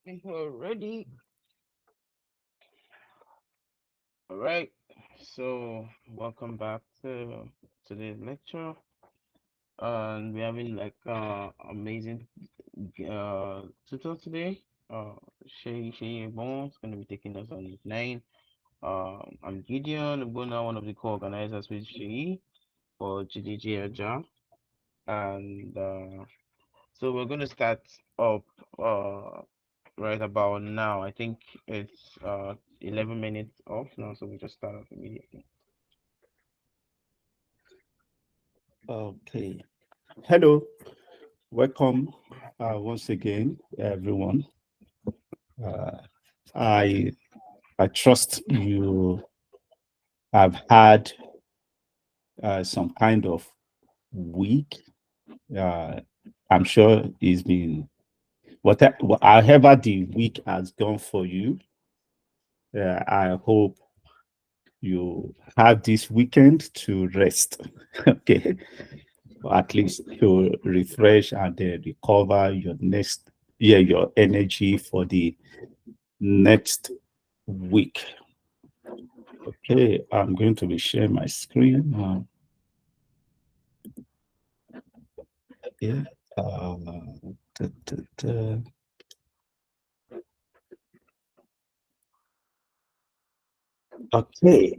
think we're ready. All right. So welcome back to today's lecture. And we're having like amazing tutor today. Shay Bones gonna be taking us on week 9. I'm Gideon Mbona, one of the co-organizers with Shay for GDG Ajah. And so we're gonna start up right about now. I think it's 11 minutes off now, so we just start off immediately. Okay. Hello. Welcome once again, everyone. Uh, I I trust you have had some kind of week. Uh, I'm sure it's been however the week has gone for you. I hope you have this weekend to rest. Okay, or at least to refresh and recover your energy for the next week. Okay, I'm going to be sharing my screen. Yeah. Uh, da, da, da. Okay.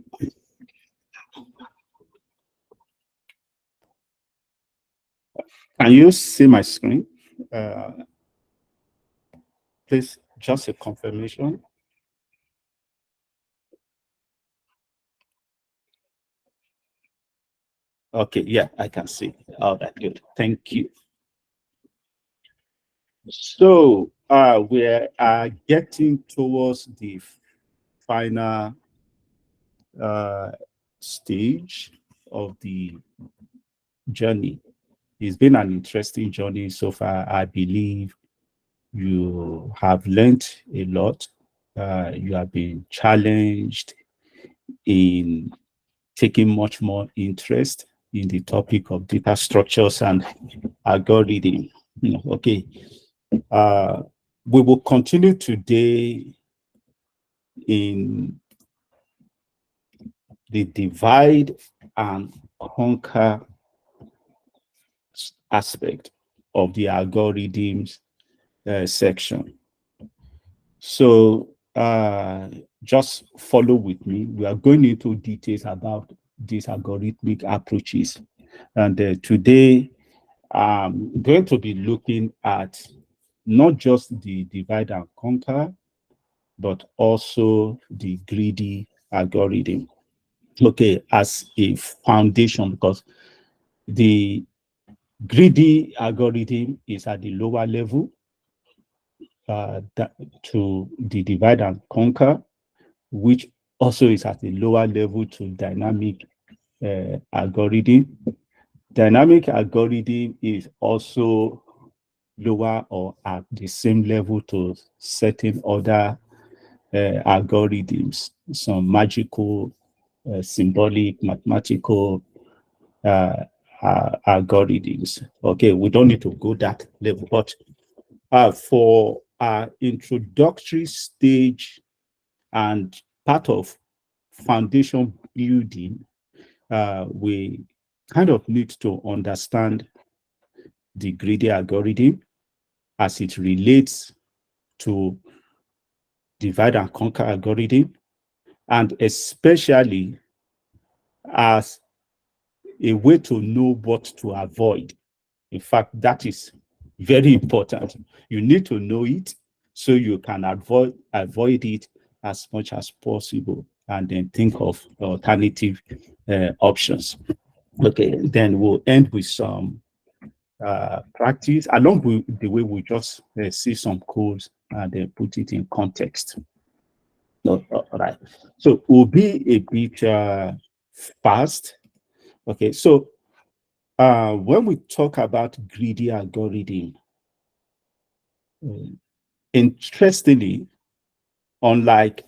Can you see my screen? Uh, please, just a confirmation. Okay, yeah, I can see. All right, good. Thank you. So, we are getting towards the final uh, stage of the journey. It's been an interesting journey so far. I believe you have learned a lot. You have been challenged in taking much more interest in the topic of data structures and algorithm. Okay. Uh, we will continue today in the divide and conquer aspect of the algorithms section. So just follow with me. We are going into details about these algorithmic approaches. And today, I'm going to be looking at not just the divide and conquer, but also the greedy algorithm. Okay, as a foundation, because the greedy algorithm is at the lower level to the divide and conquer, which also is at a lower level to dynamic algorithm. Dynamic algorithm is also lower or at the same level to certain other algorithms, some magical, symbolic, mathematical algorithms. Okay, we don't need to go that level, but for our introductory stage and part of foundation building, we kind of need to understand the greedy algorithm as it relates to divide and conquer algorithm, and especially as a way to know what to avoid. In fact, that is very important. You need to know it so you can avoid it as much as possible and then think of alternative options. Okay, then we'll end with some practice along with the way we just see some codes and then put it in context. All right. So we'll be a bit fast. Okay, so when we talk about greedy algorithm, interestingly, unlike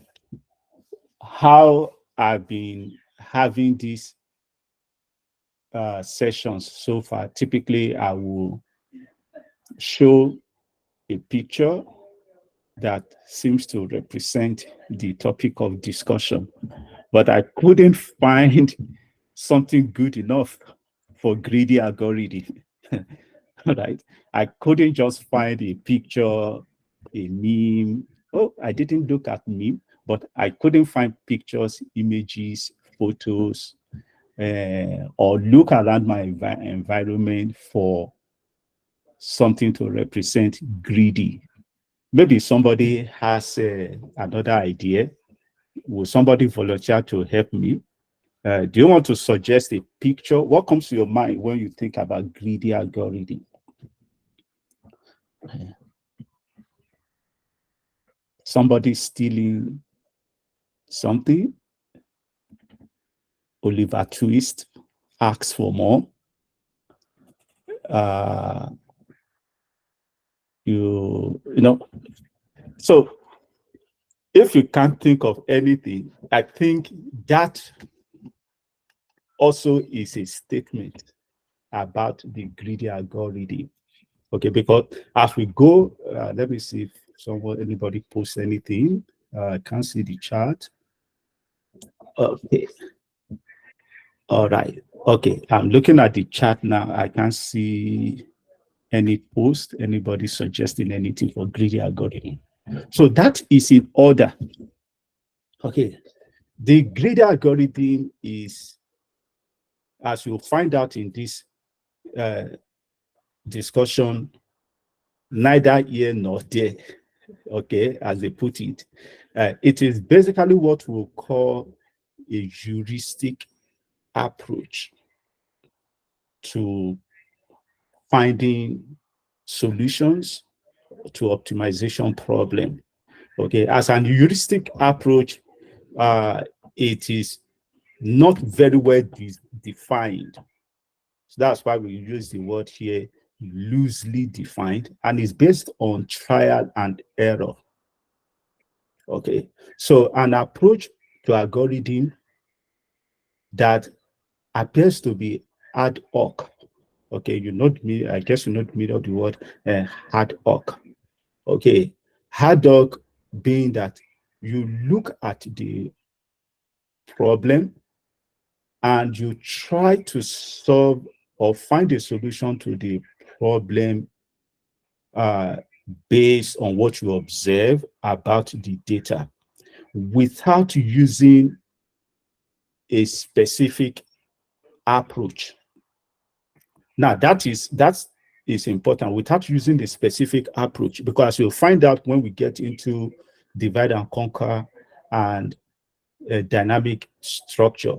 how I've been having these sessions so far, typically I will show a picture that seems to represent the topic of discussion, but I couldn't find something good enough for greedy algorithm. Right? I couldn't just find a picture, a meme. Oh, I didn't look at meme, but I couldn't find pictures, images, photos, or look around my environment for something to represent greedy. Maybe somebody has another idea. Will somebody volunteer to help me? Do you want to suggest a picture? What comes to your mind when you think about greedy algorithm? Somebody stealing something, Oliver Twist asks for more. Uh, you know, so if you can't think of anything, I think that also is a statement about the greedy algorithm. Okay, because as we go, let me see if anybody posts anything. I can't see the chart. Okay, all right. Okay, I'm looking at the chat now. I can't see any post, anybody suggesting anything for greedy algorithm. So that is in order. Okay, the greedy algorithm is, as you'll find out in this uh, discussion, neither here nor there. Okay, as they put it, it is basically what we'll call a heuristic approach to finding solutions to optimization problem. Okay, as an heuristic approach, uh, it is not very well defined. So that's why we use the word here loosely defined, and it's based on trial and error. Okay, so an approach to algorithm that appears to be ad hoc. Okay, you know me, I guess you know the meaning of the word ad hoc. Okay, ad hoc being that you look at the problem and you try to solve or find a solution to the problem uh, based on what you observe about the data without using a specific approach. Now, that is important without using the specific approach, because you'll find out when we get into divide and conquer and dynamic structure,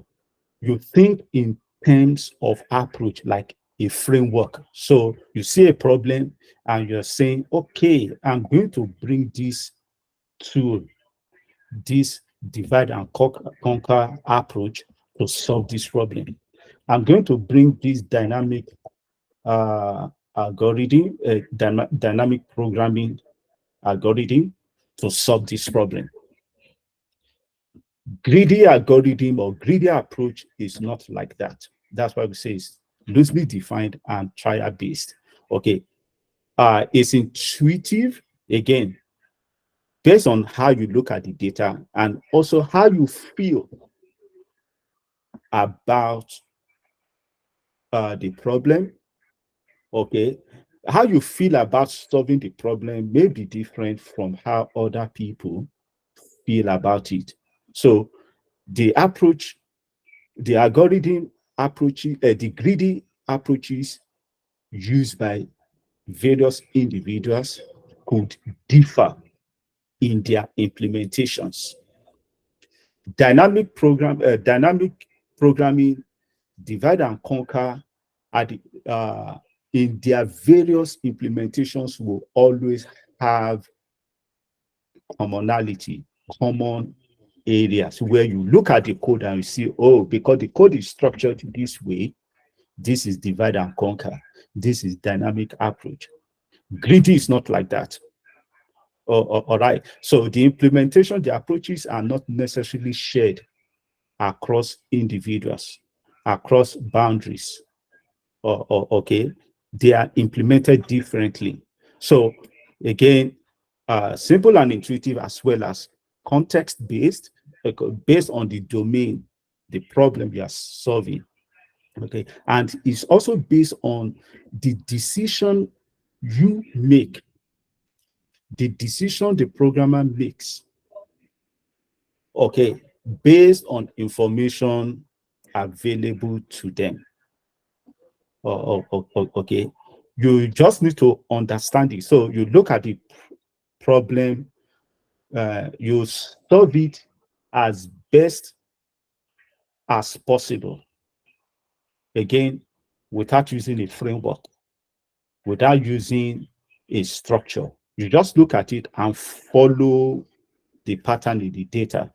you think in terms of approach like a framework. So you see a problem and you're saying, okay, I'm going to bring this tool, this divide and conquer approach to solve this problem. I'm going to bring this dynamic algorithm, dynamic programming algorithm to solve this problem. Greedy algorithm or greedy approach is not like that. That's why we say it's loosely defined and trial based. Okay. It's intuitive, again, based on how you look at the data and also how you feel about the problem. Okay. How you feel about solving the problem may be different from how other people feel about it. So the approach, the algorithm approaches, the greedy approaches used by various individuals could differ in their implementations. Dynamic programming, divide and conquer, at in their various implementations will always have commonality, common areas where you look at the code and you see, oh, because the code is structured this way, this is divide and conquer, this is dynamic approach. Greedy is not like that. All right. So the implementation, the approaches are not necessarily shared across individuals, across boundaries. Okay. They are implemented differently. So again, simple and intuitive, as well as context based, based on the domain, the problem you are solving. Okay, and it's also based on the decision you make, the decision the programmer makes. Okay, based on information available to them. Okay, you just need to understand it. So you look at the problem, you solve it as best as possible. Again, without using a framework, without using a structure. You just look at it and follow the pattern in the data.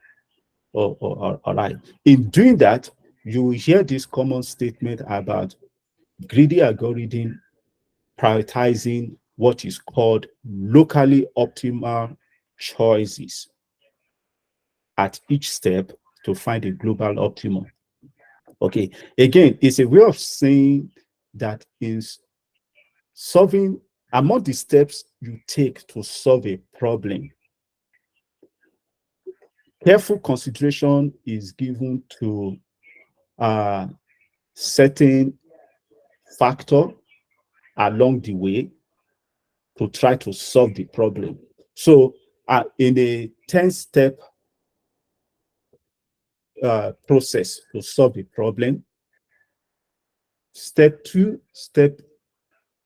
All right. In doing that, you will hear this common statement about greedy algorithm prioritizing what is called locally optimal choices at each step to find a global optimum. Okay, again, it's a way of saying that in solving, among the steps you take to solve a problem, careful consideration is given to certain factor along the way to try to solve the problem. So in a 10-step process to solve a problem, step 2, step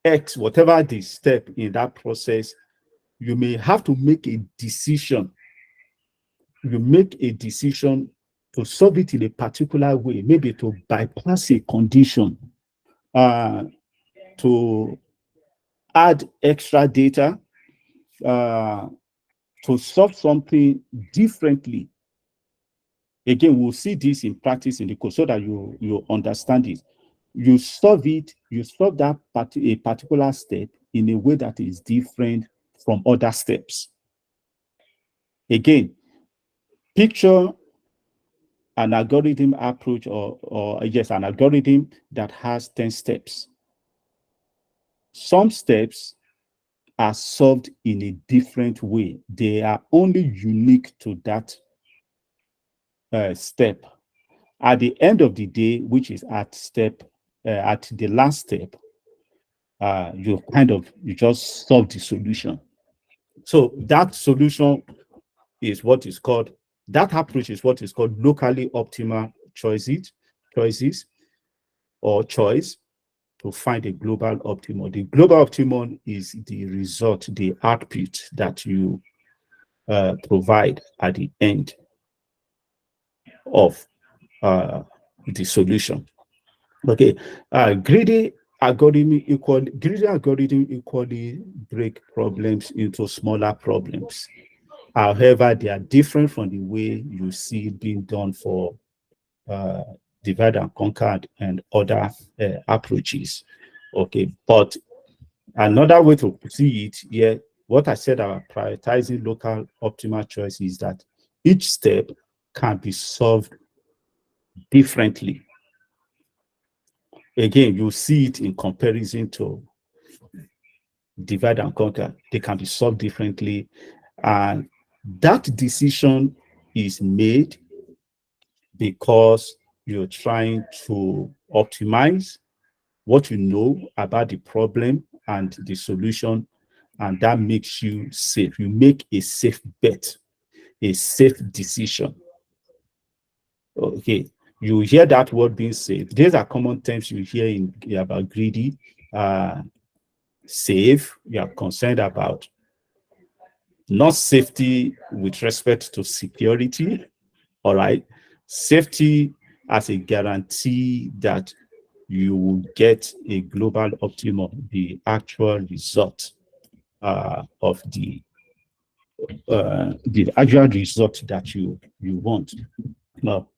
X, whatever the step in that process, you may have to make a decision. You make a decision to solve it in a particular way, maybe to bypass a condition, to add extra data, uh, to solve something differently. Again, we'll see this in practice in the code so that you understand it. You solve it, you solve that a particular step in a way that is different from other steps. Again, picture an algorithm approach, or yes, an algorithm that has 10 steps. Some steps are solved in a different way. They are only unique to that step. At the end of the day, which is at the last step, you just solve the solution. So that solution is what is called, that approach is what is called locally optimal choices or choice to find a global optimum. The global optimum is the result, the output that you provide at the end of the solution. Okay, greedy algorithm equally break problems into smaller problems. However, they are different from the way you see it being done for uh, divide and conquer and other approaches. Okay, but another way to see it here, what I said about prioritizing local optimal choice is that each step can be solved differently. Again, you see it in comparison to divide and conquer. They can be solved differently. And that decision is made because you're trying to optimize what you know about the problem and the solution, and that makes you safe. You make a safe bet, a safe decision. Okay, you hear that word being safe. These are common terms you hear in about greedy, safe. You are concerned about not safety with respect to security. All right, safety as a guarantee that you will get a global optimum, the actual result of the actual result that you want. No,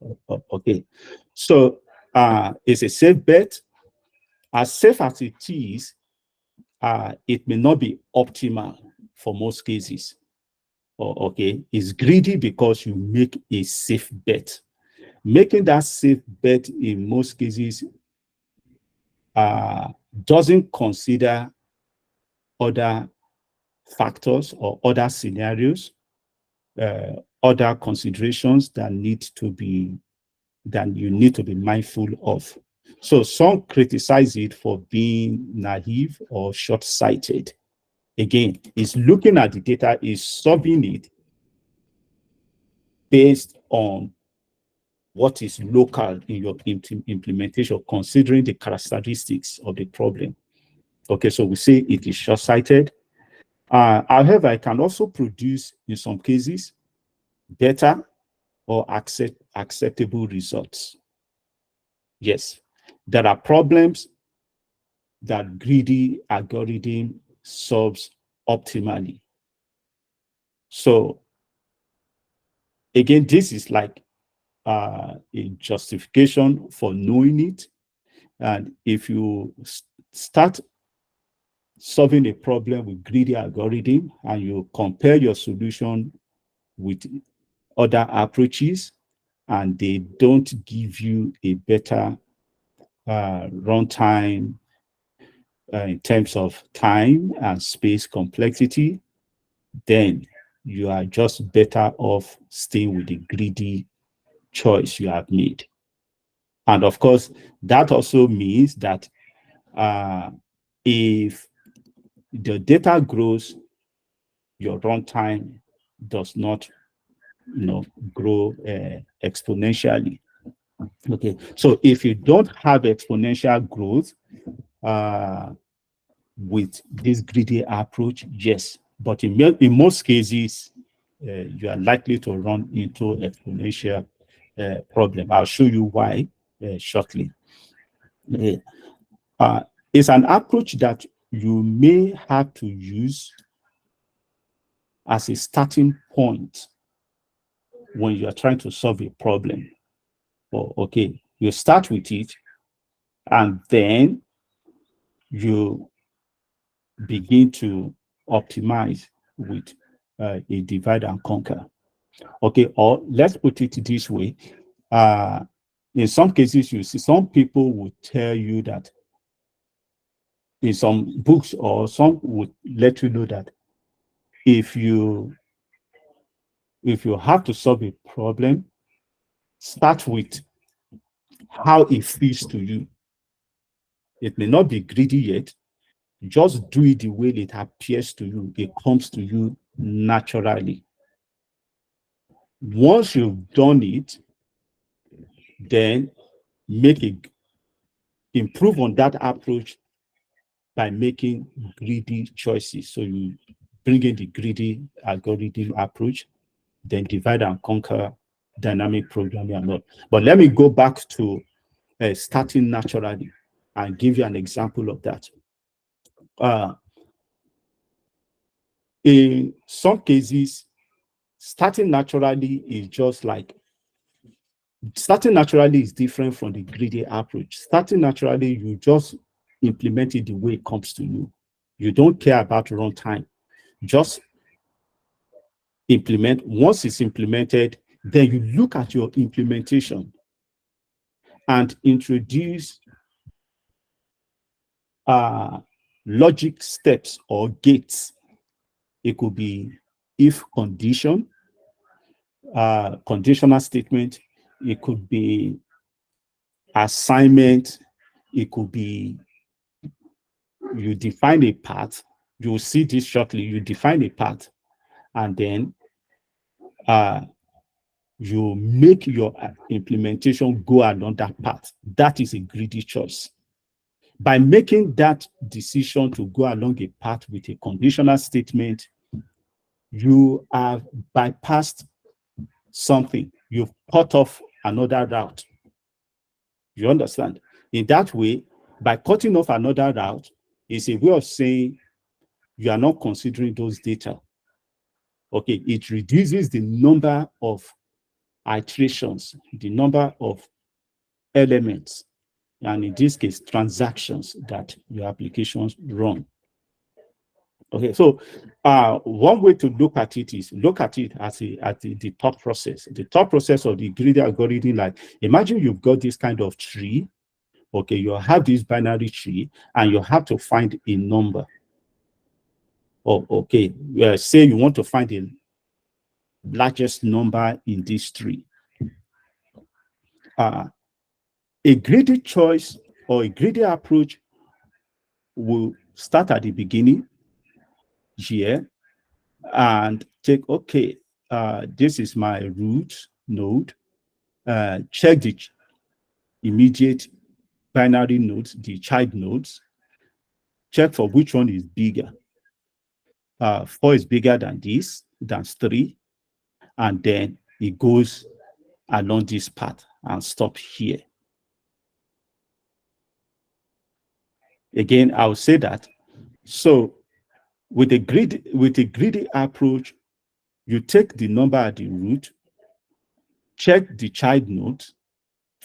okay. So it's a safe bet. As safe as it is, it may not be optimal for most cases. Okay, it's greedy because you make a safe bet. Making that safe bet in most cases doesn't consider other factors or other scenarios, other considerations that you need to be mindful of. So some criticize it for being naive or short-sighted. Again, is looking at the data, is solving it based on what is local in your implementation, considering the characteristics of the problem. Okay, so we say it is short-sighted. However, it can also produce, in some cases, better or acceptable results. Yes, there are problems that greedy algorithm solves optimally. So again, this is like a justification for knowing it. And if you start solving a problem with greedy algorithm and you compare your solution with other approaches and they don't give you a better runtime in terms of time and space complexity, then you are just better off staying with the greedy choice you have made. And of course, that also means that if the data grows, your runtime does not, grow exponentially. Okay, so if you don't have exponential growth with this greedy approach, yes, but in most cases, you are likely to run into exponential problem. I'll show you why shortly. It's an approach that you may have to use as a starting point when you are trying to solve a problem. Well, okay, you start with it and then you begin to optimize with a divide and conquer. Okay, or let's put it this way. In some cases, you see some people would tell you that in some books, or some would let you know that if you have to solve a problem, start with how it feels to you. It may not be greedy yet. Just do it the way it appears to you. It comes to you naturally. Once you've done it, then make it improve on that approach by making greedy choices. So you bring in the greedy algorithm approach, then divide and conquer dynamic programming and all. But let me go back to starting naturally and give you an example of that. In some cases, starting naturally is just like starting naturally is different from the greedy approach. Starting naturally, you just implement it the way it comes to you. You don't care about runtime. Just implement. Once it's implemented, then you look at your implementation and introduce logic steps or gates. It could be if condition, conditional statement. It could be assignment. It could be you define a path. You will see this shortly. You define a path, and then you make your implementation go along that path. That is a greedy choice. By making that decision to go along a path with a conditional statement, you have bypassed something. You've cut off another route. You understand? In that way, by cutting off another route, is a way of saying you are not considering those data. Okay, it reduces the number of iterations, the number of elements, and in this case, transactions that your applications run. Okay, so one way to look at it is look at it as the thought process. The thought process of the greedy algorithm, like imagine you've got this kind of tree. Okay, you have this binary tree and you have to find a number. Oh, okay. Say you want to find the largest number in this tree. Uh, a greedy choice or a greedy approach will start at the beginning here and take, okay, this is my root node. Check the immediate binary nodes, the child nodes, check for which one is bigger. 4 is bigger than this, than 3, and then it goes along this path and stop here. Again, I will say that. So with a greedy approach, you take the number at the root, check the child node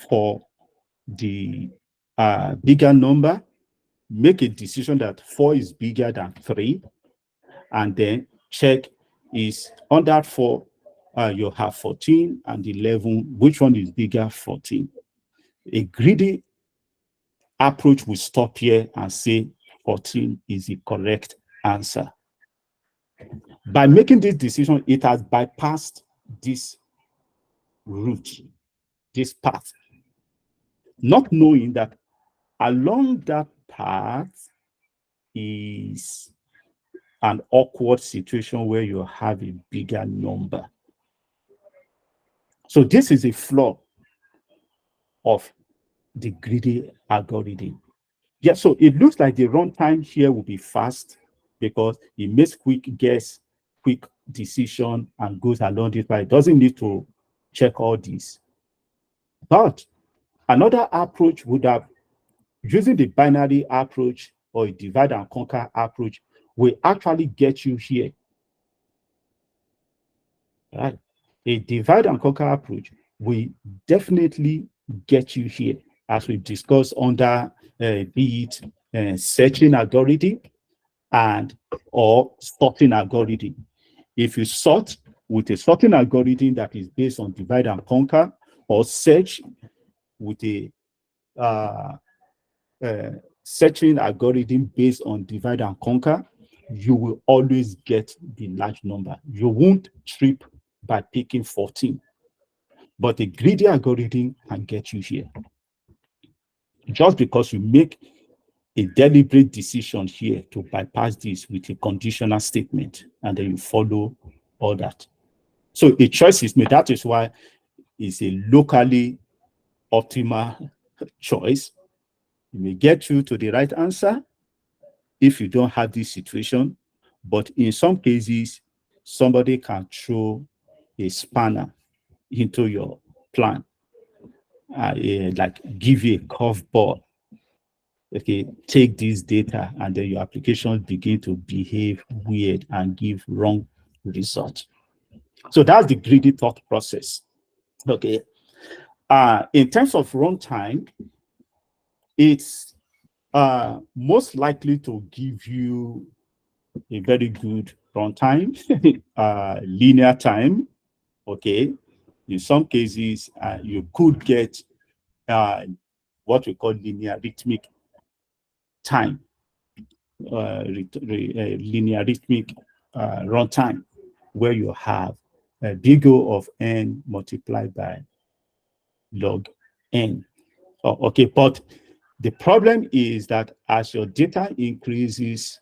for the bigger number, make a decision that 4 is bigger than 3, and then check is under 4, you have 14 and 11, which one is bigger? 14. A greedy approach will stop here and say 14 is the correct answer. By making this decision, it has bypassed this route, this path, not knowing that along that path is an awkward situation where you have a bigger number. So this is a flaw of the greedy algorithm. Yeah, so it looks like the runtime here will be fast because it makes quick guess, quick decision, and goes along this, but it doesn't need to check all this. But another approach would have, using the binary approach or a divide and conquer approach, will actually get you here. Right? A divide and conquer approach will definitely get you here, as we discussed under be it searching algorithm and or sorting algorithm. If you sort with a sorting algorithm that is based on divide and conquer, or search with a uh, uh, searching algorithm based on divide and conquer, you will always get the large number. You won't trip by picking 14, but a greedy algorithm can get you here. Just because you make a deliberate decision here to bypass this with a conditional statement, and then you follow all that. So a choice is made. That is why it's a locally optimal choice. It may get you to the right answer if you don't have this situation, but in some cases, somebody can throw a spanner into your plan, like give you a curveball. Okay, take this data, and then your applications begin to behave weird and give wrong results. So that's the greedy thought process. Okay. In terms of runtime, it's most likely to give you a very good runtime, linear time. Okay. In some cases, you could get what we call linear rhythmic time, linear rhythmic runtime, where you have a big O of n multiplied by log n. Oh, okay, but the problem is that as your data increases,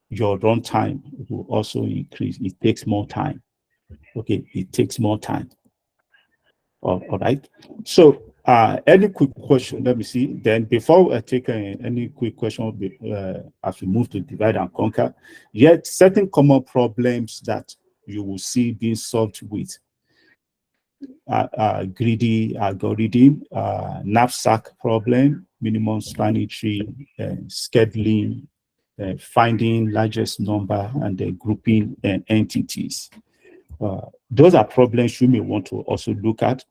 your runtime will also increase. It takes more time. Okay, it takes more time. All right. So, any quick question? Let me see. Then, before I take any quick question, as we move to divide and conquer, yet certain common problems that you will see being solved with greedy algorithm, knapsack problem, minimum spanning tree, scheduling, finding largest number, and grouping entities. Those are problems you may want to also look at.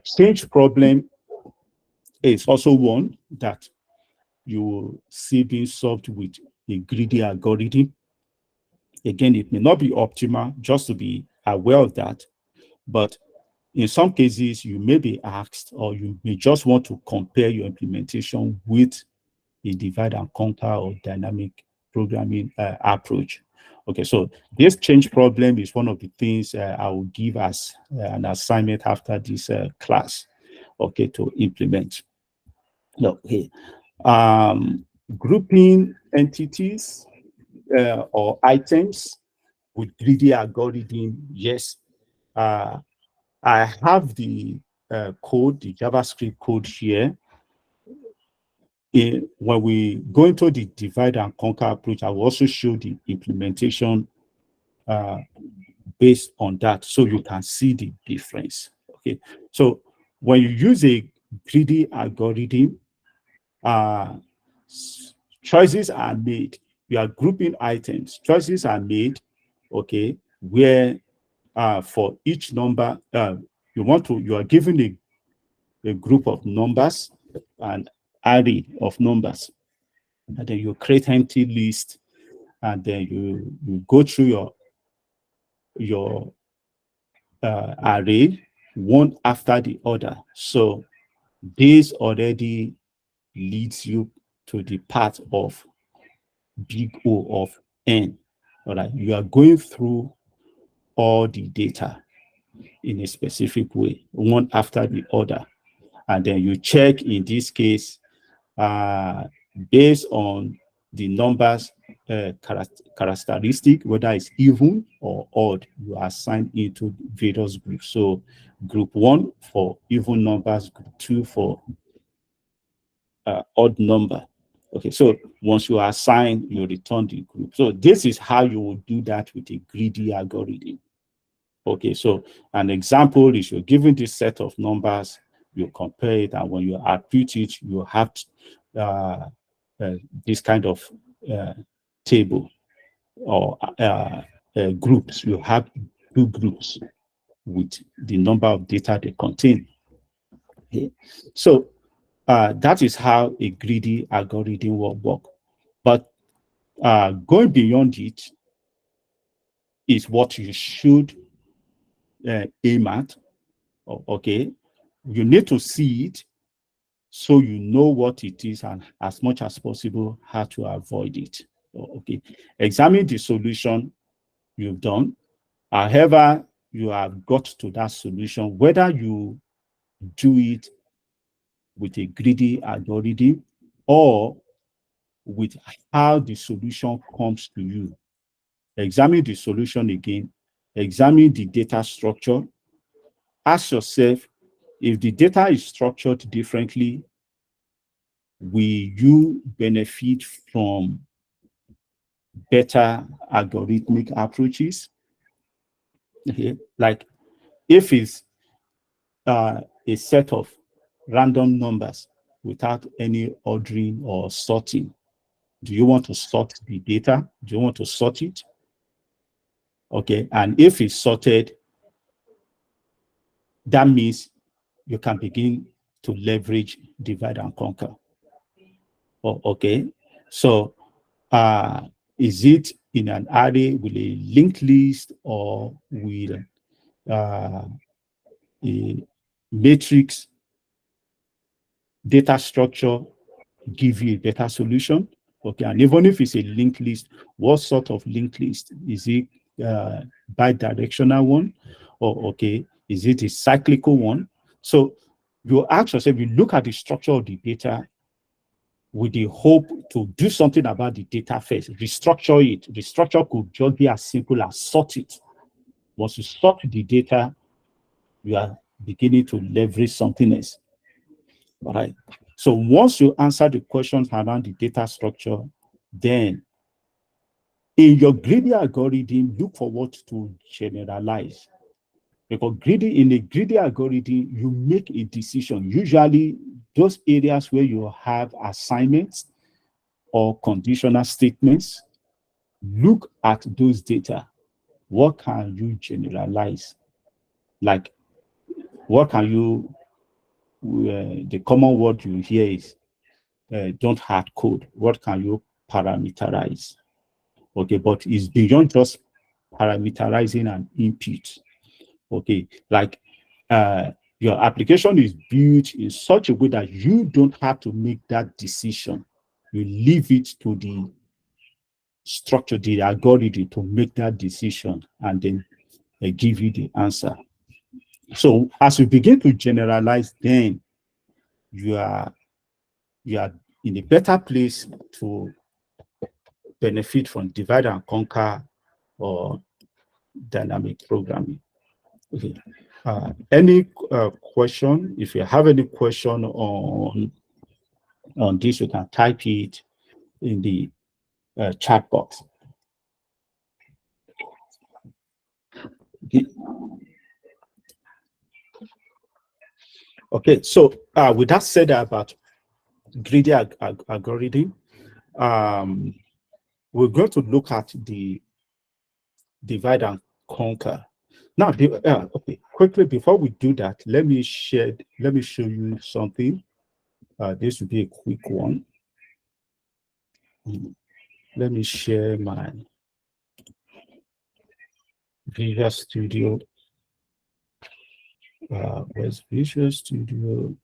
Change problem is also one that you will see being solved with a greedy algorithm. Again, it may not be optimal, just to be aware of that. But in some cases, you may be asked, or you may just want to compare your implementation with a divide and conquer or dynamic programming approach. Okay, so this change problem is one of the things I will give as an assignment after this class, okay, to implement. Okay, grouping entities or items with greedy algorithm. Yes, uh, I have the code, the JavaScript code here. When we go into the divide and conquer approach, I will also show the implementation uh, based on that, so you can see the difference. Okay, so when you use a greedy algorithm, uh, choices are made. You are grouping items. Choices are made, okay, where for each number, you are given a group of numbers, an array of numbers, and then you create empty list, and then you go through your array one after the other. So this already leads you to the part of big O of n. All right, you are going through all the data in a specific way, one after the other, and then you check, in this case, uh, based on the numbers characteristic, whether it's even or odd, you assign into various groups. So group 1 for even numbers, group 2 for odd number. Okay, so once you assign, you return the group. So this is how you will do that with a greedy algorithm. Okay, so an example is you're given this set of numbers, you compare it, and when you output it, you have uh, this kind of uh, table or groups. You have two groups with the number of data they contain. Okay, so that is how a greedy algorithm will work. But going beyond it is what you should aim at. Okay, you need to see it so you know what it is, and as much as possible how to avoid it. Okay, examine the solution you've done. However, you have got to that solution, whether you do it with a greedy algorithm or with how the solution comes to you. Examine the solution again, examine the data structure. Ask yourself, if the data is structured differently, will you benefit from better algorithmic approaches? Okay, like if it's a set of random numbers without any ordering or sorting, do you want to sort the data? Do you want to sort it? Okay, and if it's sorted, that means you can begin to leverage divide and conquer. Oh, okay, so is it in an array with a linked list or with a matrix data structure give you a better solution? Okay, and even if it's a linked list, what sort of linked list? Is it bi-directional one? Or okay, is it a cyclical one? So you ask yourself, you look at the structure of the data with the hope to do something about the data first, restructure it. The structure could just be as simple as sort it. Once you sort the data, you are beginning to leverage something else. All right. So once you answer the questions around the data structure, then in your greedy algorithm, look for what to generalize. Because in a greedy algorithm, you make a decision. Usually, those areas where you have assignments or conditional statements, look at those data. What can you generalize? Like, what can you, the common word you hear is don't hard code. What can you parameterize? Okay, but it's beyond just parameterizing an input. Okay, like your application is built in such a way that you don't have to make that decision. You leave it to the structure the algorithm to make that decision and then give you the answer. So as you begin to generalize, then you are you are in a better place to benefit from divide and conquer or dynamic programming. Okay. Any question? If you have any question on this, you can type it in the chat box. Okay. Okay. So with that said about greedy algorithm, we're going to look at the divide and conquer. Now, okay, quickly before we do that, let me show you something. This will be a quick one. Let me share my Visual Studio. Where's Visual Studio?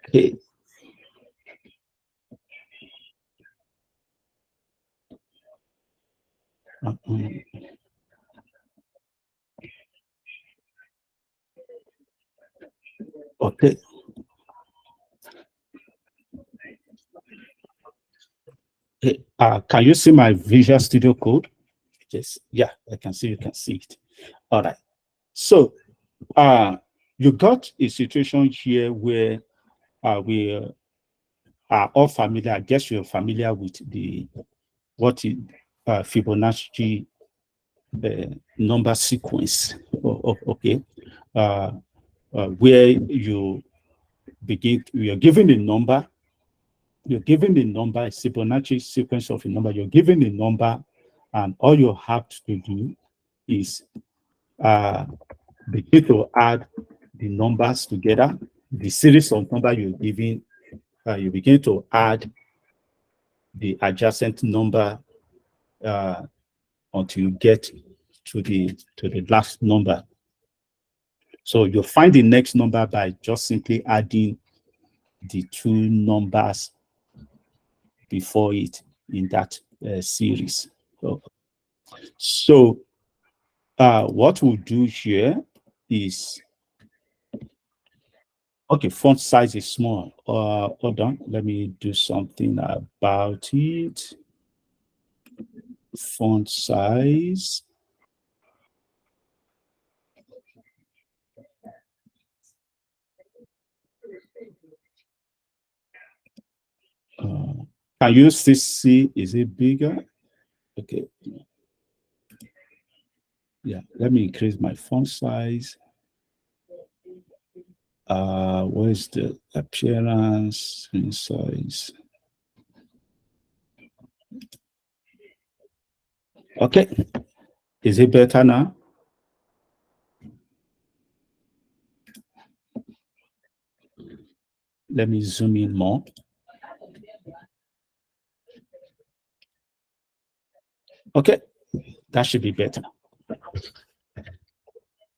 Okay. Okay. Can you see my Visual Studio code? Yes. Yeah, I can see. You can see it. All right. So, you got a situation here where we are all familiar. I guess you're familiar with what is Fibonacci number sequence. Okay. Where you're given a number. You're given a number, a Fibonacci sequence of a number. You're given a number, and all you have to do is begin to add the numbers together. The series of numbers you're given, you begin to add the adjacent number until you get to the last number. So you'll find the next number by just simply adding the two numbers before it in that series. So what we'll do here is, okay, font size is small. Hold on, let me do something about it. Font size. Can you still see? Is it bigger? Okay. Yeah, let me increase my font size. Where's the appearance and size? Okay. Is it better now? Let me zoom in more. Okay, that should be better.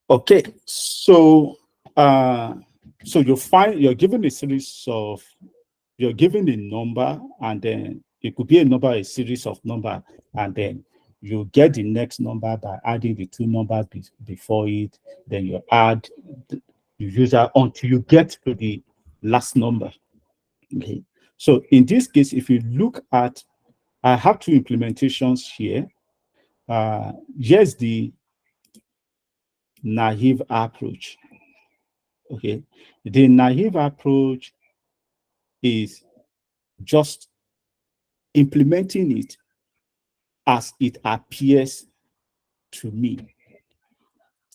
Okay, so so you're given a series of, you're given a number, and then it could be a number, a series of number, and then you get the next number by adding the two numbers before it. Then you add, you use that until you get to the last number. Okay, so in this case, if you look at, I have two implementations here. Here's the naive approach. Okay, the naive approach is just implementing it as it appears to me.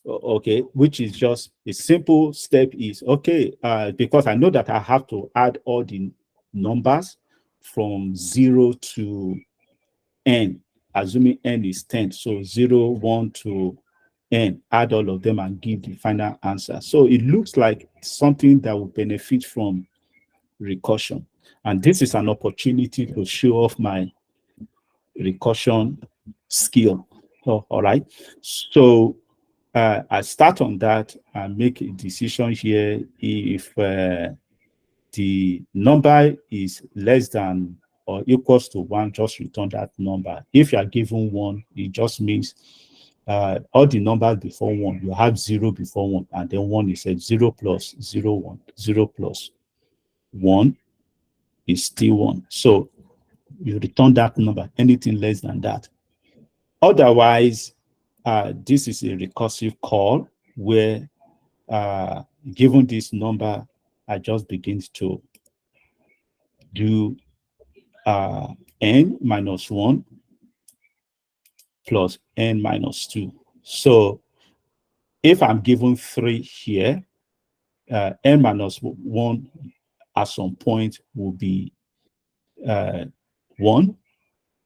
Okay, which is just a simple step is, okay, because I know that I have to add all the numbers from 0 to n, assuming n is 10. So 0, 1 to n, add all of them and give the final answer. So it looks like something that will benefit from recursion. And this is an opportunity to show off my recursion skill. Oh, all right. So I start on that and make a decision here. If the number is less than or equals to 1, just return that number. If you are given 1, it just means all the numbers before 1, you have 0 before 1, and then 1 is said 0 plus 0, 1. 0 plus 1 is still 1. So you return that number, anything less than that. Otherwise, this is a recursive call where, given this number, I just begin to do n minus 1 plus n minus 2. So if I'm given 3 here, n minus 1 at some point will be 1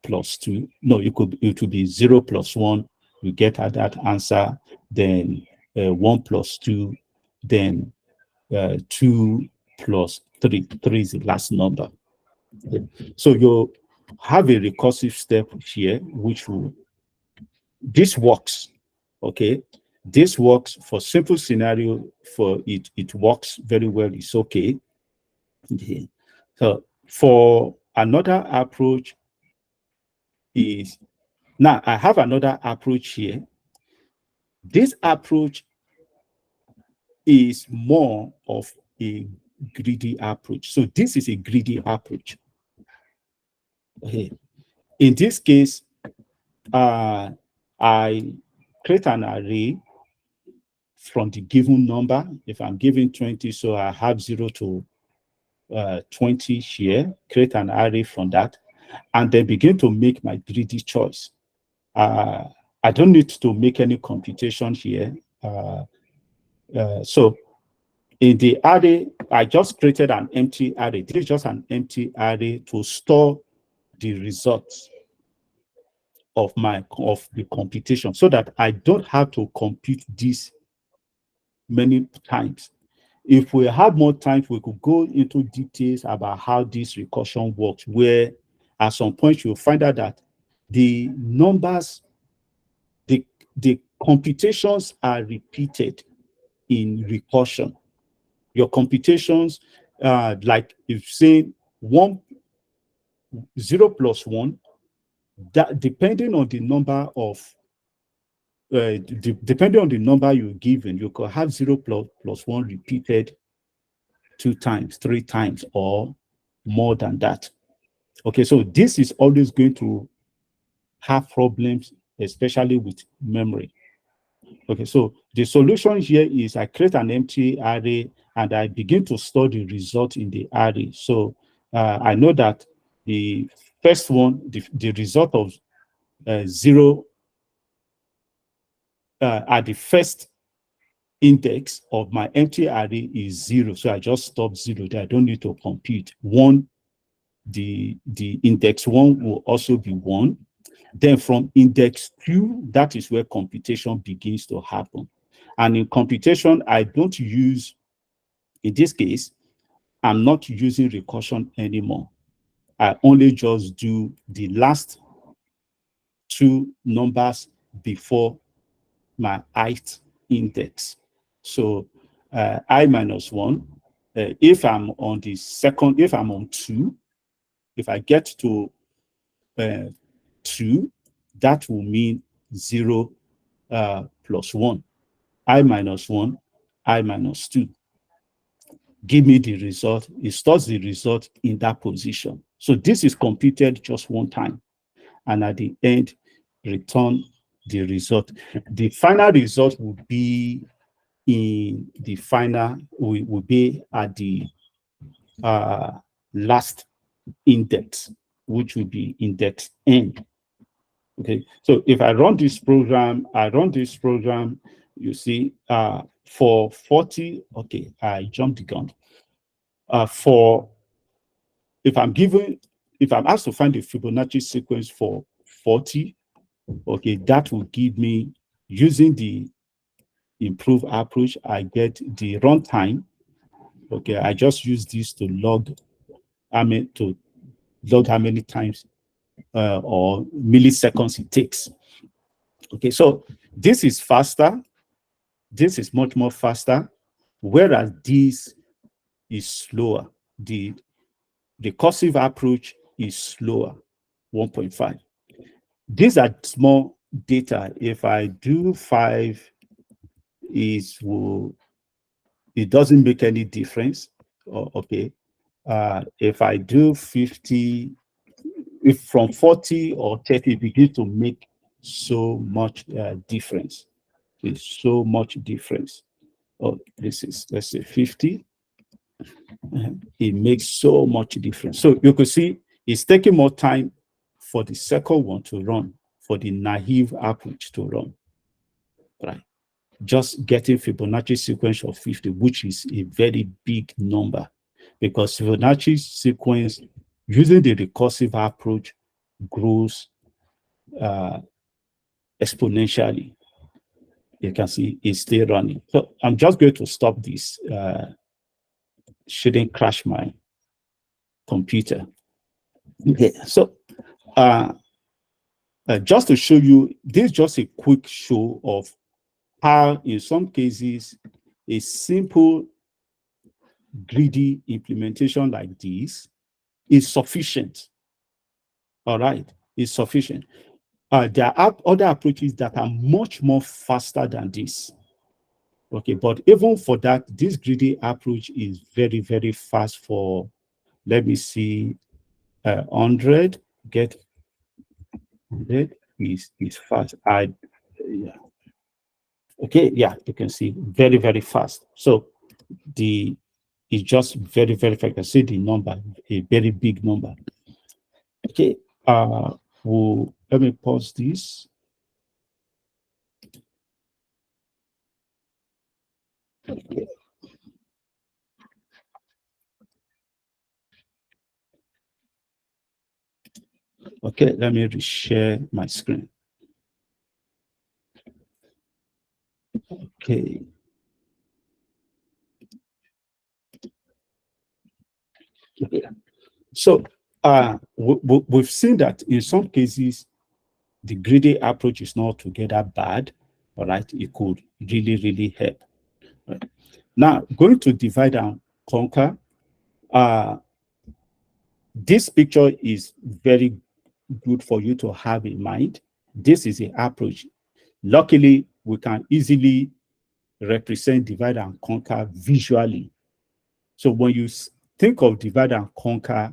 plus 2. No, it will be 0 plus 1. You get at that answer. Then 1 plus 2. Then 2 plus 3. 3 is the last number. So you have a recursive step here, which will, this works. Okay, this works for simple scenario. For it works very well. It's okay. Okay. So for another approach is, now I have another approach here. This approach is more of a greedy approach. So this is a greedy approach. Okay. In this case, I create an array from the given number. If I'm given 20, so I have 0 to 20 here, create an array from that, and then begin to make my greedy choice. I don't need to make any computation here. So in the array, I just created an empty array. This is just an empty array to store the results of the computation, so that I don't have to compute this many times. If we have more time, we could go into details about how this recursion works, where at some point you'll find out that the numbers, the computations are repeated in recursion. Your computations, like if say 0 plus 1, that depending on the number of depending on the number you're given, you could have 0 plus 1 repeated 2 times, 3 times, or more than that. Okay, so this is always going to have problems, especially with memory. Okay, so the solution here is I create an empty array and I begin to store the result in the array. So I know that the first one, the result of 0 at the first index of my empty array is 0. So I just stop 0 there. I don't need to compute. 1, the index 1 will also be 1. Then from index 2, that is where computation begins to happen. And in computation, I don't use, in this case, I'm not using recursion anymore. I only just do the last 2 numbers before my ith index. So I minus 1, if I'm on the second, if I'm on 2, if I get to 2, that will mean 0 plus 1. I minus 1, I minus 2. Give me the result. It stores the result in that position. So this is computed just one time. And at the end, return the result. The final result will be in the final, will be at the last index, which will be index n. Okay, so if I run this program, you see, for 40, okay, I jumped the gun. If I'm asked to find the Fibonacci sequence for 40, okay, that will give me, using the improved approach, I get the runtime. Okay, I just use this to log, how many times or milliseconds it takes. Okay, so this is faster. This is much more faster, whereas this is slower. The recursive approach is slower, 1.5. These are small data. If I do 5, it doesn't make any difference. Okay. If I do 50, if from 40 or 30, it begins to make so much difference. It's so much difference. Oh, this is, let's say 50. It makes so much difference. So you could see it's taking more time for the second one to run, for the naive approach to run, right? Just getting Fibonacci sequence of 50, which is a very big number, because Fibonacci sequence using the recursive approach grows uh, exponentially. You can see it's still running. So I'm just going to stop this. Shouldn't crash my computer. Okay, so uh, just to show you, this is just a quick show of how, in some cases, a simple greedy implementation like this is sufficient. All right, is sufficient. There are other approaches that are much more faster than this. Okay, but even for that, this greedy approach is very, very fast for, let me see, 100, get 100 is fast. Yeah. Okay, yeah, you can see very, very fast. So the it's just very, very fast. I see the number, a very big number. Okay, let me pause this. Okay. Okay, let me reshare my screen. Okay. Okay. So we've seen that in some cases, the greedy approach is not together bad. All right, it could really, really help. Right. Now, going to divide and conquer, this picture is very good for you to have in mind. This is the approach. Luckily, we can easily represent divide and conquer visually. So when you think of divide and conquer,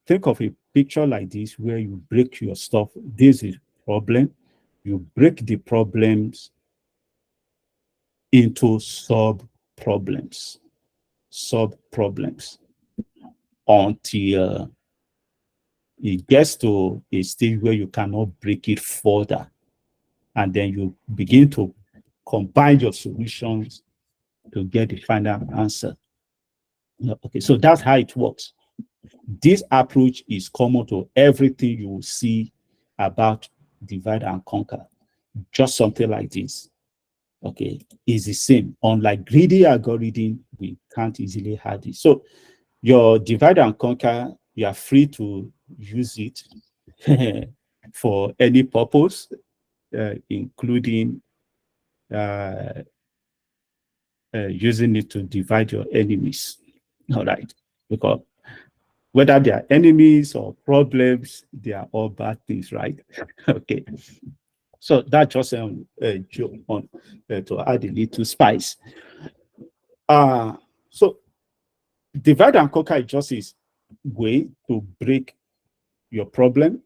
think of a picture like this where you break your stuff. This is problem. You break the problems into sub problems until it gets to a stage where you cannot break it further. And then you begin to combine your solutions to get the final answer. Okay, so that's how it works. This approach is common to everything you will see about divide and conquer. Just something like this. Okay, is the same. Unlike greedy algorithm, we can't easily have it. So your divide and conquer, you are free to use it for any purpose, including uh, using it to divide your enemies. All right, because whether they are enemies or problems, they are all bad things, right? Okay, so that's just a joke on to add a little spice. So divide and conquer is just a way to break your problem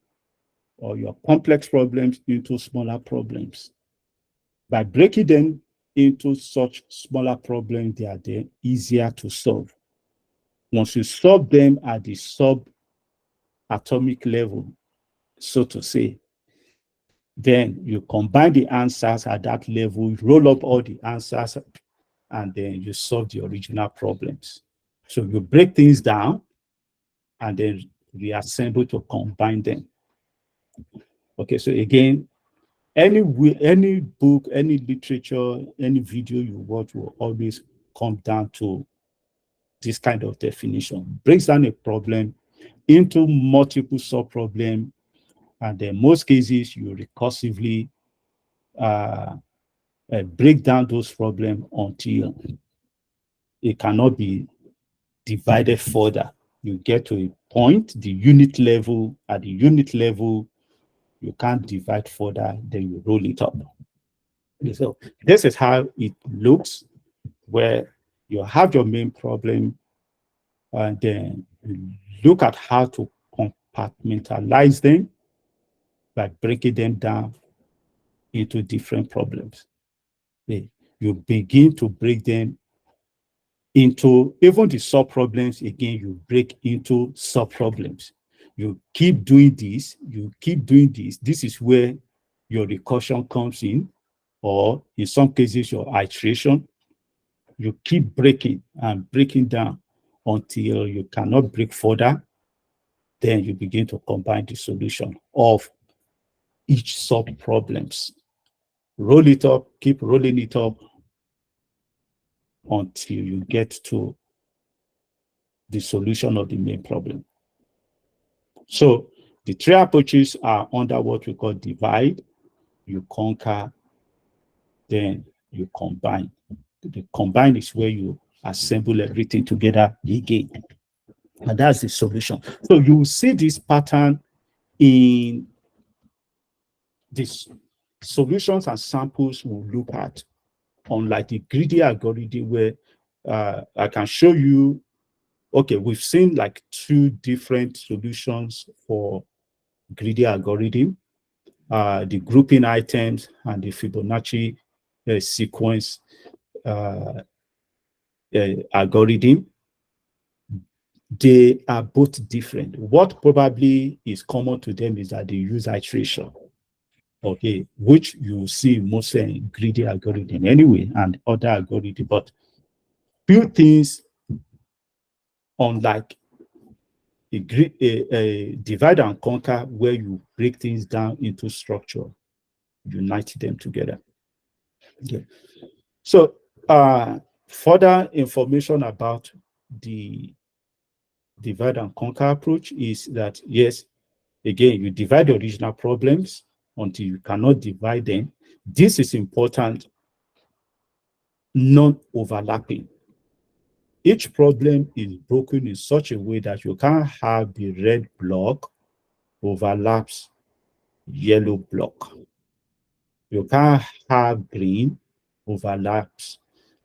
or your complex problems into smaller problems. By breaking them into such smaller problems, they are then easier to solve. Once you solve them at the subatomic level, so to say, then you combine the answers at that level, roll up all the answers, and then you solve the original problems. So you break things down and then reassemble to combine them. Okay, so again, any book, any literature, any video you watch will always come down to this kind of definition. Breaks down a problem into multiple sub-problems, and in most cases, you recursively break down those problems until it cannot be divided further. You get to a point, the unit level. At the unit level, you can't divide further, then you roll it up. So this is how it looks, where you have your main problem, and then you look at how to compartmentalize them by breaking them down into different problems. You begin to break them into even the sub problems. Again, you break into sub problems. You keep doing this, you keep doing this. This is where your recursion comes in, or in some cases, your iteration. You keep breaking and breaking down until you cannot break further. Then you begin to combine the solution of each sub problems. Roll it up, keep rolling it up until you get to the solution of the main problem. So the three approaches are under what we call divide, you conquer, then you combine. The combine is where you assemble everything together again. And that's the solution. So you will see this pattern in these solutions and samples we'll look at, unlike the greedy algorithm, where I can show you, okay, we've seen like two different solutions for greedy algorithm, the grouping items and the Fibonacci sequence algorithm. They are both different. What probably is common to them is that they use iteration, okay, which you see mostly in greedy algorithm anyway, and other algorithm. But few things, unlike a divide and conquer, where you break things down into structure, unite them together. Okay. So further information about the divide and conquer approach is that, yes, again, you divide the original problems until you cannot divide them. This is important, non-overlapping. Each problem is broken in such a way that you can't have the red block overlaps yellow block. You can't have green overlaps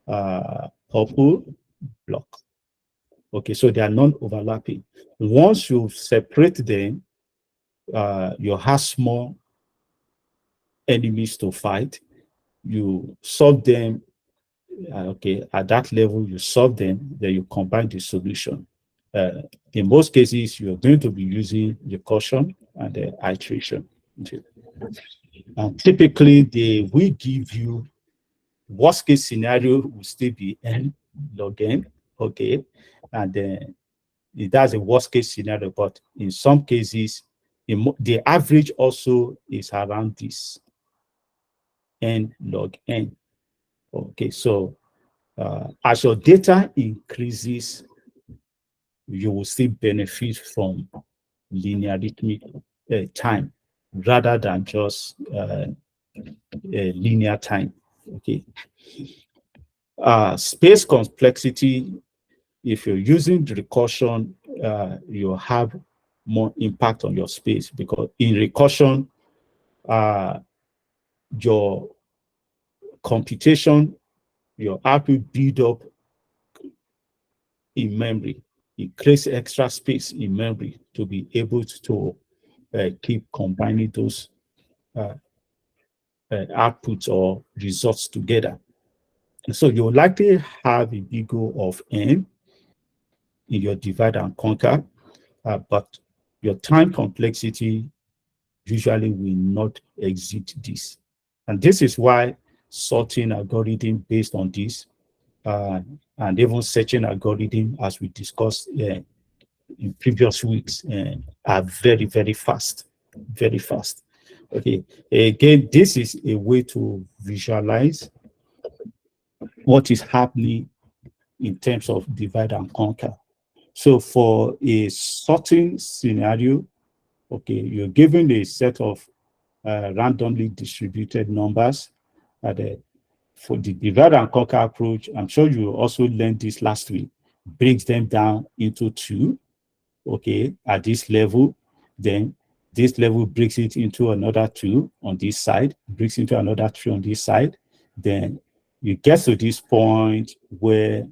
purple block. Okay, so they are non-overlapping. Once you separate them, you have small enemies to fight. You solve them, okay, at that level, you solve them, then you combine the solution. In most cases, you're going to be using the caution and the iteration. Okay. And typically, they will give you worst case scenario will still be n log n, okay, and then that's a worst case scenario. But in some cases, the average also is around this n log n. Okay, so as your data increases, you will still benefit from linear arithmetic time rather than just linear time. Okay. Space complexity, if you're using the recursion, you have more impact on your space, because in recursion, your computation, your output build up in memory. It creates extra space in memory to be able to keep combining those outputs or results together. And so you'll likely have a big O of n in your divide and conquer, but your time complexity usually will not exceed this. And this is why sorting algorithm based on this, and even searching algorithm, as we discussed in previous weeks, are very, very fast, very fast. Okay, again, this is a way to visualize what is happening in terms of divide and conquer. So for a sorting scenario, okay, you're given a set of randomly distributed numbers. For the divide and conquer approach, I'm sure you also learned this last week, breaks them down into two. okay, at this level, then this level breaks it into another two on this side, breaks into another three on this side. Then you get to this point where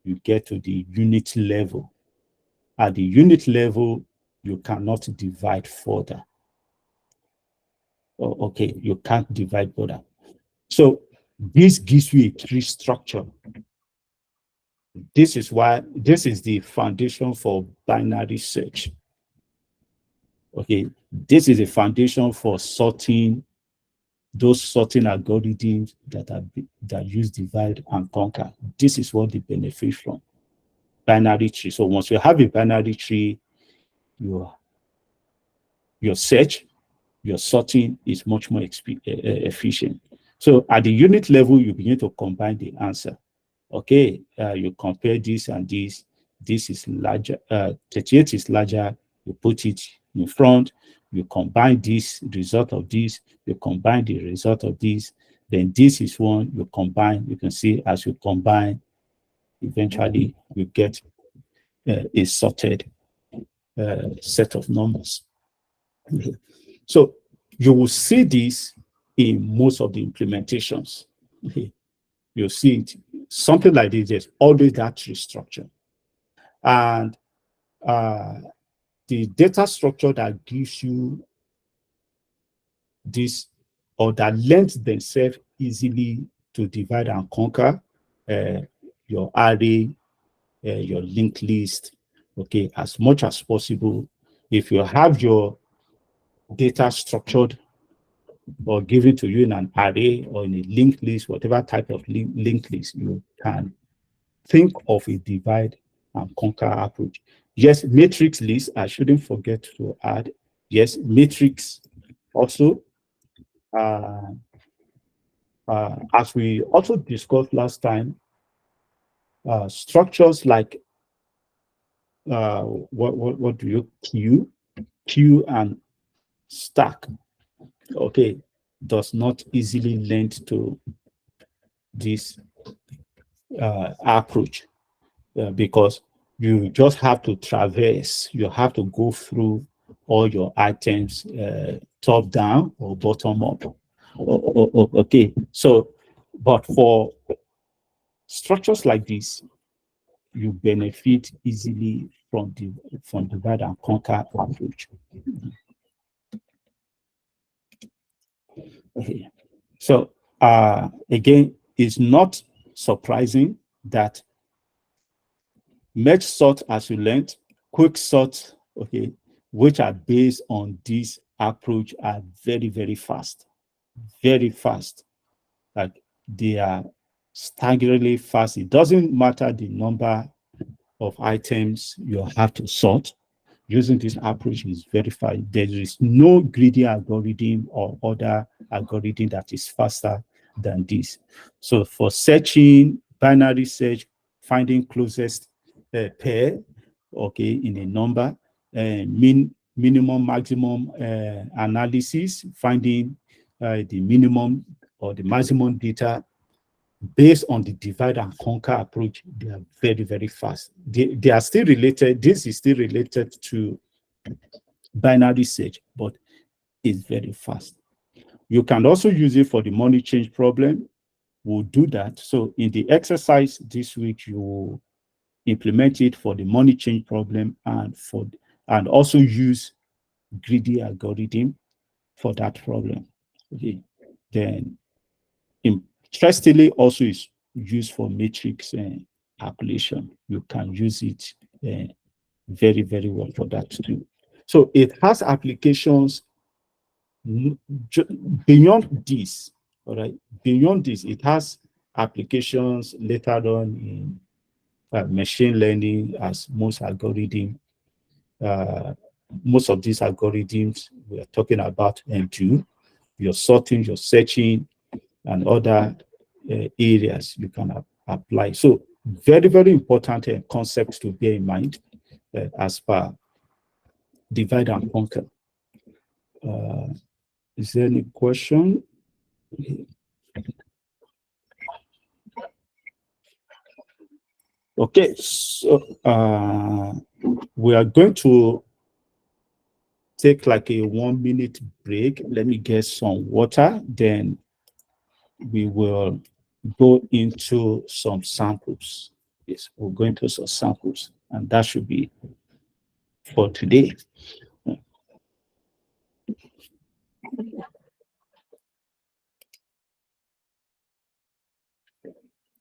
you get to the unit level. At the unit level, you cannot divide further. Okay, you can't divide further. So this gives you a tree structure. This is why this is the foundation for binary search. Okay, this is a foundation for sorting, those sorting algorithms that use divide and conquer. This is what they benefit from. Binary tree. So once you have a binary tree, your your search, your sorting is much more efficient. So at the unit level, you begin to combine the answer. Okay, you compare this and this. This is larger, 38 is larger. You put it in front. You combine this result of this. You combine the result of this. Then this is one you combine. You can see as you combine, eventually you get a sorted set of numbers. So you will see this in most of the implementations. You'll see it. Something like this, there's always that tree structure. And the data structure that gives you this, or that lends themselves easily to divide and conquer uh, your array, your linked list, okay, as much as possible. If you have your data structured or given to you in an array or in a linked list, whatever type of linked list, you can think of a divide and conquer approach. Yes, matrix list, I shouldn't forget to add. Yes, matrix also, uh, as we also discussed last time, structures like what do you queue and stack, okay, does not easily lend to this approach. Because you just have to traverse, you have to go through all your items top down or bottom up. Okay, so, but for structures like this, you benefit easily from the divide and conquer approach. Okay. So again, it's not surprising that merge sort, as you learned, quick sort, okay, which are based on this approach, are very, very fast. Very fast. Like they are staggeringly fast. It doesn't matter the number of items you have to sort. Using this approach is verified. There is no greedy algorithm or other algorithm that is faster than this. So for searching, binary search, finding closest pair, okay, in a number, minimum, maximum analysis, finding the minimum or the maximum data based on the divide and conquer approach, they are very, very fast. They are still related. This is still related to binary search, but it's very fast. You can also use it for the money change problem. We'll do that. So in the exercise this week, you will implement it for the money change problem and also use greedy algorithm for that problem. Okay. Then interestingly, also is used for matrix calculation. You can use it very, very well for that too. So it has applications beyond this, all right? Beyond this, it has applications later on in machine learning, as most of these algorithms we are talking about and do. You're sorting, you're searching, and other areas you can apply. So very, very important concepts to bear in mind as per divide and conquer. Is there any question? Okay, so We are going to take like a 1 minute break. Let me get some water. Then we will go into some samples. Yes, we'll go into some samples, and that should be for today.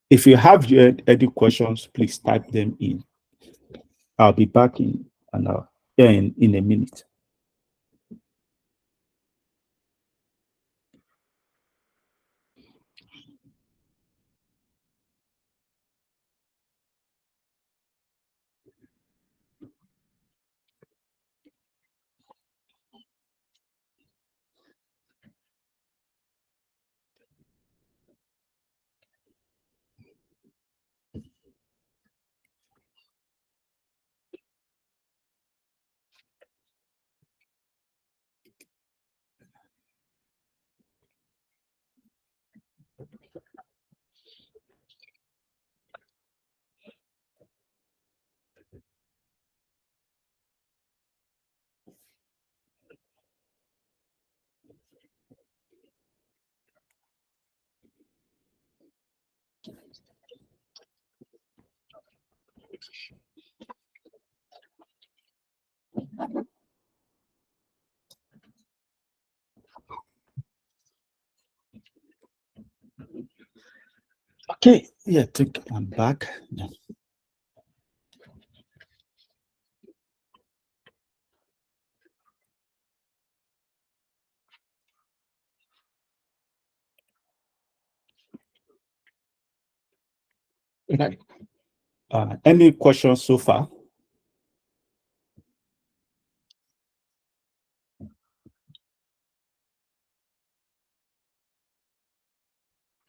If you have any questions, please type them in. I'll be back in an hour, in a minute. Okay, yeah, I think I'm back. Yeah. Right. Any questions so far?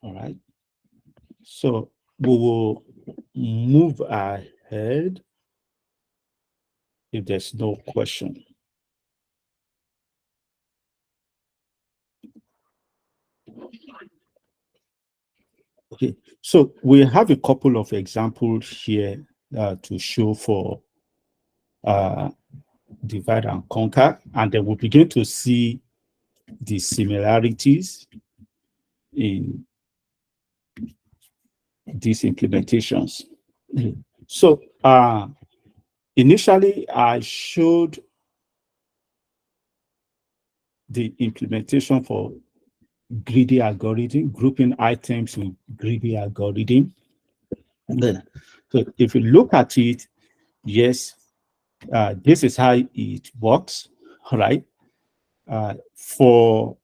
All right. So we will move ahead if there's no question. Okay. So we have a couple of examples here to show for uh, divide and conquer, and then we'll begin to see the similarities in these implementations. So initially, I showed the implementation for greedy algorithm, grouping items with greedy algorithm. And then, so if you look at it, yes, this is how it works, right? For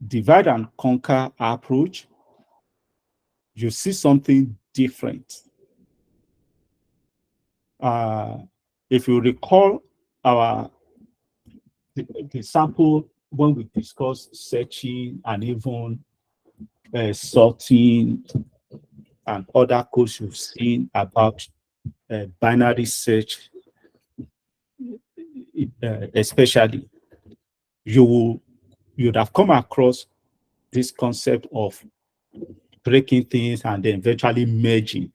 divide and conquer approach, you see something different. If you recall our the sample when we discussed searching and even sorting and other codes you've seen about binary search, especially, you'd have come across this concept of breaking things and then eventually merging.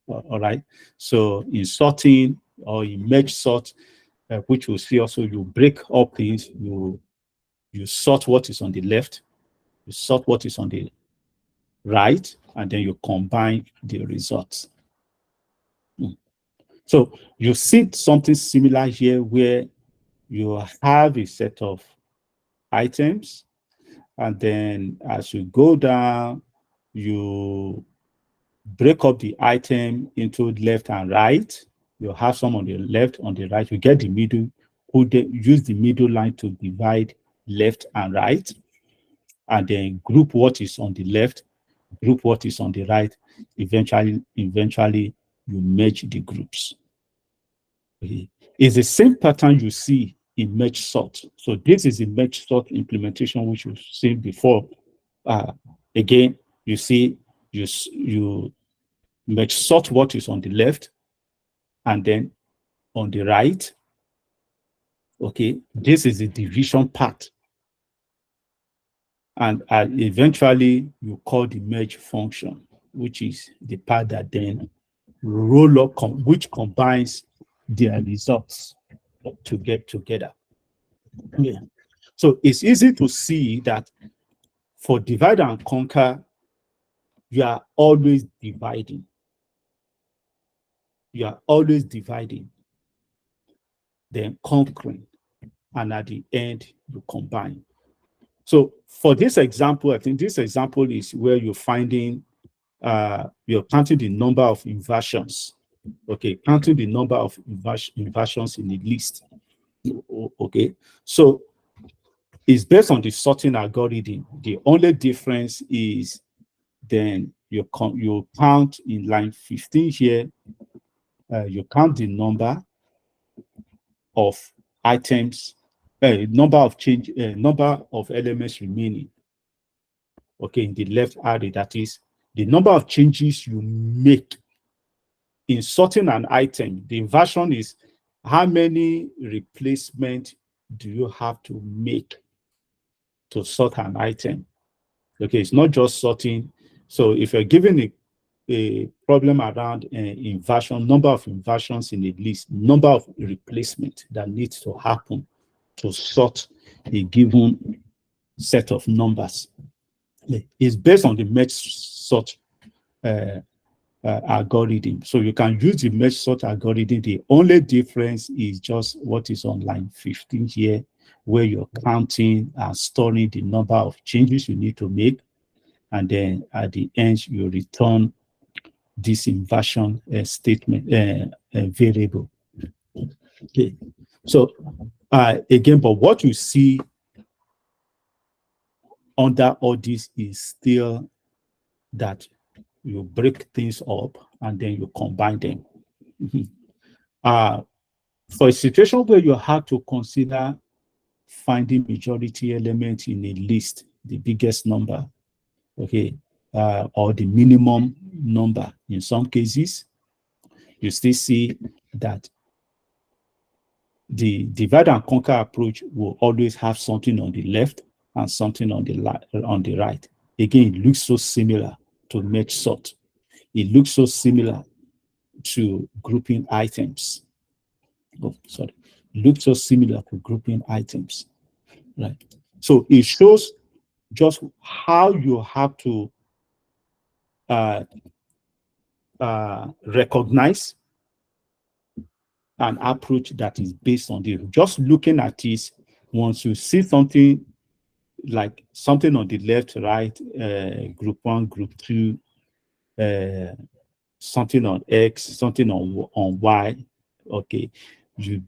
All right. So in sorting or in merge sort, which we'll see also, you break up things, you sort what is on the left, you sort what is on the right, and then you combine the results. So you see something similar here where you have a set of items, and then as you go down, you break up the item into left and right. You have some on the left, on the right. You get the middle, use the middle line to divide left and right, and then group what is on the left, group what is on the right. Eventually, you merge the groups. Okay. It's the same pattern you see in merge sort. So this is a merge sort implementation which you've seen before. Again, you see you merge sort what is on the left and then on the right. Okay, this is the division part. And eventually you call the merge function, which is the part that then roll up, which combines their results to get together. Yeah. So it's easy to see that for divide and conquer, you are always dividing. You are always dividing, then conquering, and at the end, you combine. So for this example, I think this example is where you're finding, you're counting the number of inversions. Okay, counting the number of inversions in the list. Okay, so it's based on the sorting algorithm. The only difference is then you count in line 15 here, you count the number of items, number of elements remaining. Okay, in the left array, that is the number of changes you make in sorting an item. The inversion is how many replacement do you have to make to sort an item. Okay, it's not just sorting. So if you're given a problem around inversion, number of inversions in a list, number of replacement that needs to happen to sort a given set of numbers, is based on the merge sort algorithm. So you can use the merge sort algorithm. The only difference is just what is on line 15 here, where you're counting and storing the number of changes you need to make. And then at the end, you return this inversion statement variable. Okay. So again, but what you see under all this is still that you break things up and then you combine them. For a situation where you have to consider finding majority element in a list, the biggest number, okay, or the minimum number, in some cases, you still see that the divide and conquer approach will always have something on the left and something on the right. Again, it looks so similar to merge sort. It looks so similar to grouping items. Oh, sorry. It looks so similar to grouping items. Right. So it shows just how you have to uh, recognize an approach that is based on the just looking at this. Once you see something like something on the left, right, group one, group two, uh, something on X, something on Y, okay, you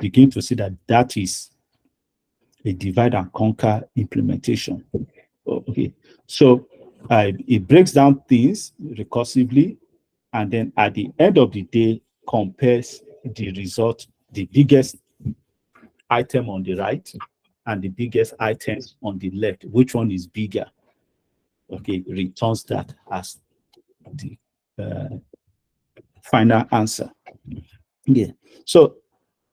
begin to see that that is a divide and conquer implementation. Okay, so it breaks down things recursively, and then at the end of the day, compares the result, the biggest item on the right and the biggest item on the left. Which one is bigger? Okay, returns that as the uh, final answer. Yeah. So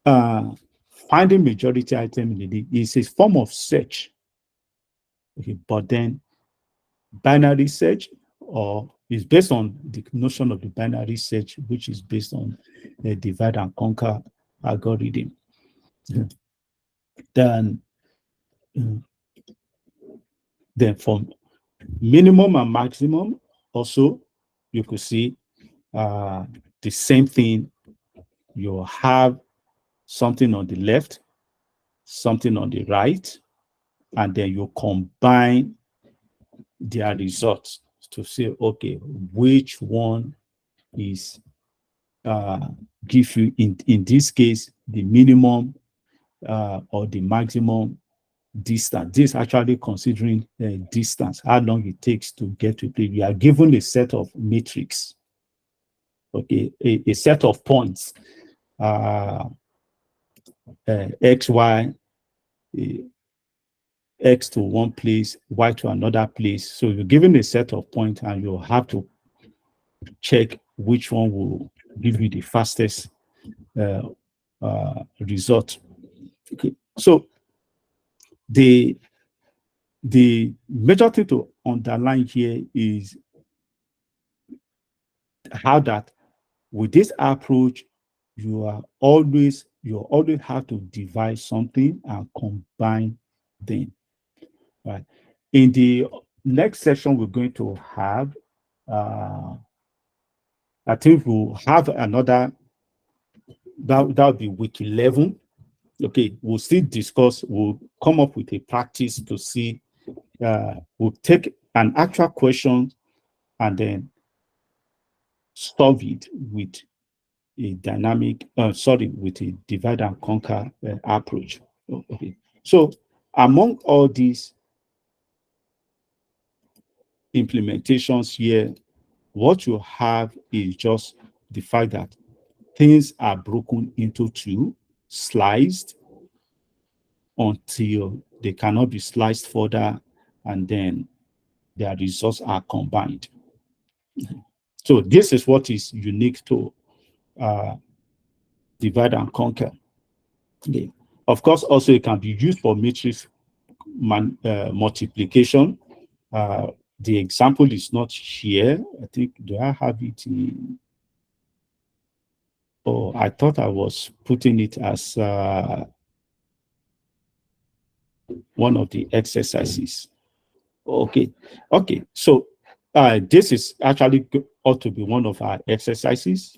finding majority item in the is a form of search. Okay, but then binary search, or is based on the notion of the binary search, which is based on the divide and conquer algorithm. Yeah. Then, mm, then from minimum and maximum, also you could see the same thing. You have something on the left, something on the right, and then you combine their results to say, okay, which one is give you in this case the minimum or the maximum distance. This is actually considering distance, how long it takes to get to a place. You are given a set of matrix, okay, a set of points, x, y, x to one place, y to another place. So you're given a set of points and you have to check which one will give you the fastest uh, result. Okay. So the major thing to underline here is how that with this approach, you always have to divide something and combine them, right? In the next session, we're going to have, uh, I think we'll have another, that'll be week 11. Okay, we'll still discuss, we'll come up with a practice to see, we'll take an actual question and then solve it with a dynamic, with a divide and conquer approach. Okay. So among all these implementations here, what you have is just the fact that things are broken into two, sliced until they cannot be sliced further, and then their results are combined. So this is what is unique to uh, divide and conquer. Okay. Of course, also it can be used for matrix multiplication. The example is not here. I think, do I have it in? Oh, I thought I was putting it as one of the exercises. Okay. Okay. So this is actually ought to be one of our exercises.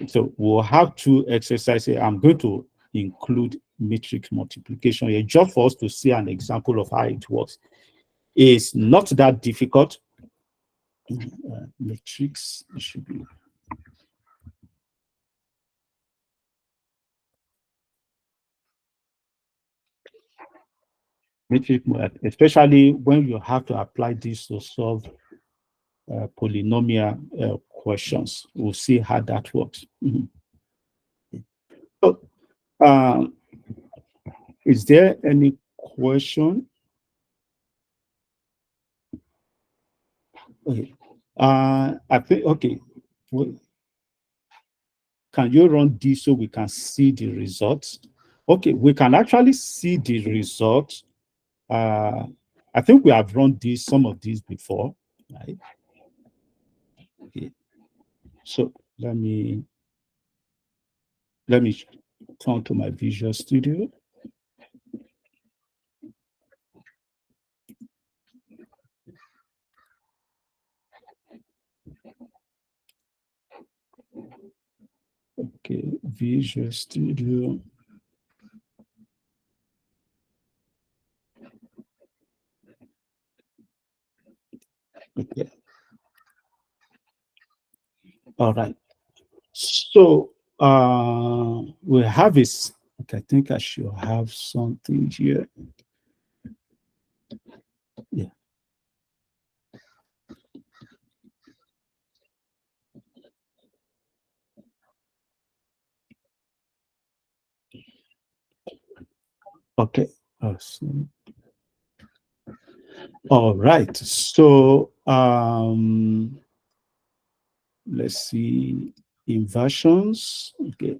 So we'll have two exercises. I'm going to include matrix multiplication here just for us to see an example of how it works. It's not that difficult. Matrix should be. Matrix, especially when you have to apply this to solve polynomial questions. We'll see how that works. Mhm. So, um, is there any question? Okay. I think, okay. Well, can you run this so we can see the results? Okay, we can actually see the results. I think we have run some of these before, right? Okay. So let me turn to my Visual Studio. Okay, Visual Studio. Okay. All right. So we have this. Okay, I think I should have something here. Yeah. Okay. All right. So let's see inversions. Okay.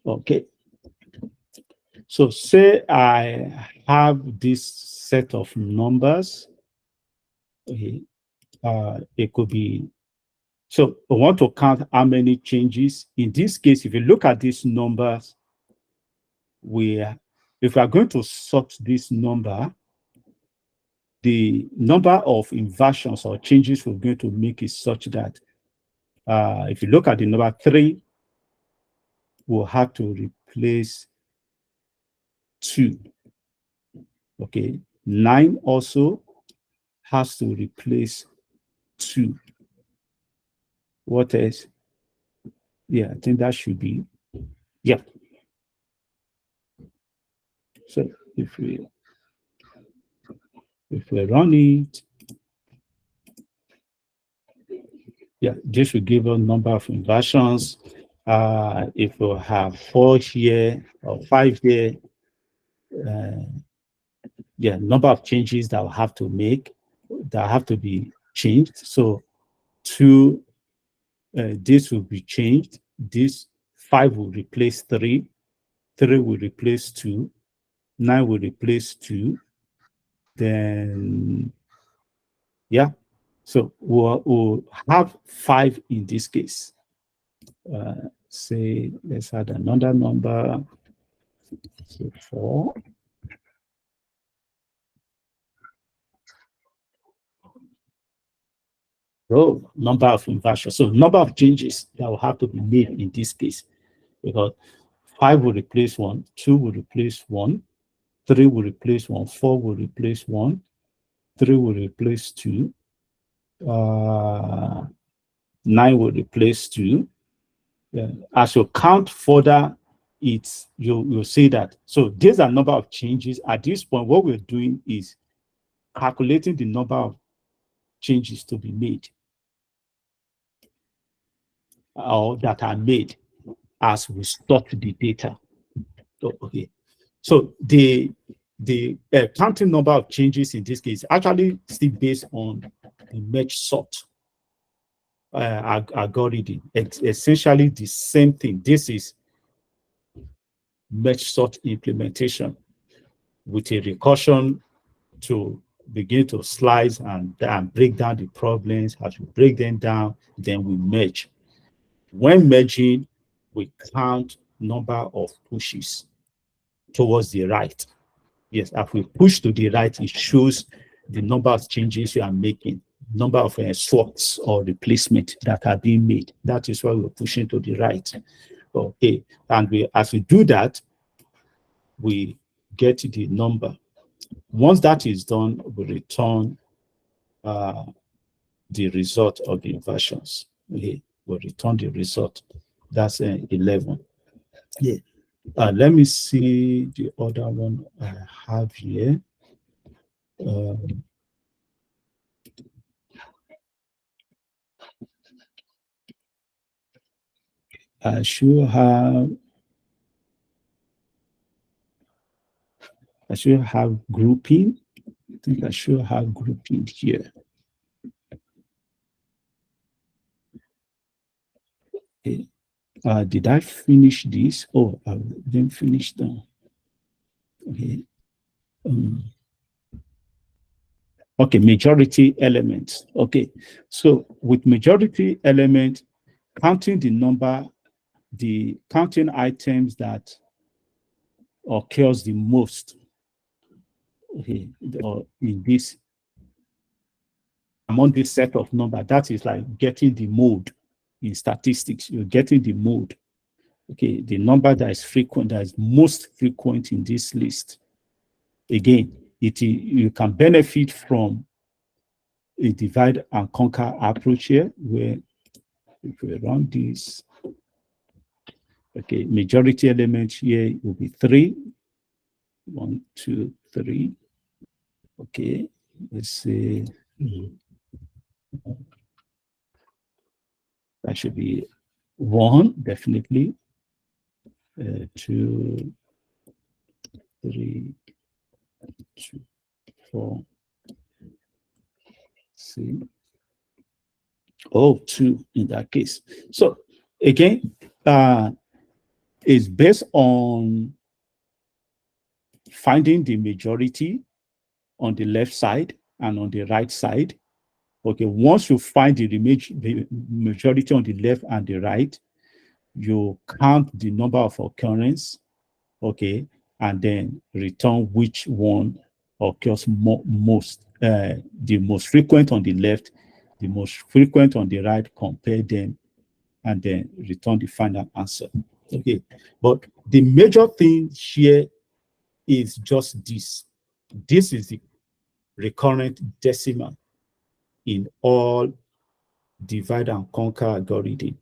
Okay. So say I have this set of numbers. Okay. It could be, so I want to count how many changes. In this case, if you look at these numbers, if we are going to sort this number, the number of inversions or changes we're going to make is such that if you look at the number 3, we'll have to replace 2. Okay. 9 also has to replace 2. What else? Yeah, I think that should be. Yeah. So if we run it, yeah, this will give a number of inversions. If we have 4 here or 5 here, yeah, number of changes that will have to make, that have to be changed. So 2, this will be changed. This 5 will replace 3. 3 will replace 2. 9 will replace 2. Then, yeah. So we'll have 5 in this case. Say, let's add another number. So 4. So number of inversions. So number of changes that will have to be made in this case, because 5 will replace 1, 2 will replace 1, 3 will replace 1, 4 will replace 1, 3 will replace 2, uh, 9 will replace 2. As you count further, you'll see that. So there's a number of changes. At this point, what we're doing is calculating the number of changes to be made or that are made as we stock the data. So, okay. So the counting number of changes in this case actually still based on the merge sort algorithm. It's essentially the same thing. This is merge sort implementation with a recursion to begin to slice and break down the problems. As we break them down, then we merge. When merging, we count number of pushes towards the right. Yes, if we push to the right, it shows the number of changes you are making, number of swaps or replacement that are being made. That is why we're pushing to the right. Okay, and as we do that, we get the number. Once that is done, we return the result of the inversions. We will return the result. That's 11. Yeah. Let me see the other one I have here. I should have grouping. I think I should have grouping here. Okay. Did I finish this? Oh, I didn't finish that. Okay. Okay, majority elements. Okay, so with majority element, counting the number, the counting items that occurs the most, okay, or in this, among this set of number, that is like getting the mode in statistics. You're getting the mode. Okay, the number that is frequent, that is most frequent in this list. Again, you can benefit from a divide and conquer approach here, where if we run this, okay, majority element here will be 3. 1, 2, 3. Okay, let's see. That should be 1, definitely. 2, 3, 2, 4. See. Oh, 2 in that case. So again, it's based on finding the majority on the left side and on the right side. Okay, once you find the majority on the left and the right, you count the number of occurrence, okay, and then return which one occurs most, the most frequent on the left, the most frequent on the right, compare them, and then return the final answer. Okay, but the major thing here is just this. This is the recurrent decimal in all divide and conquer algorithm.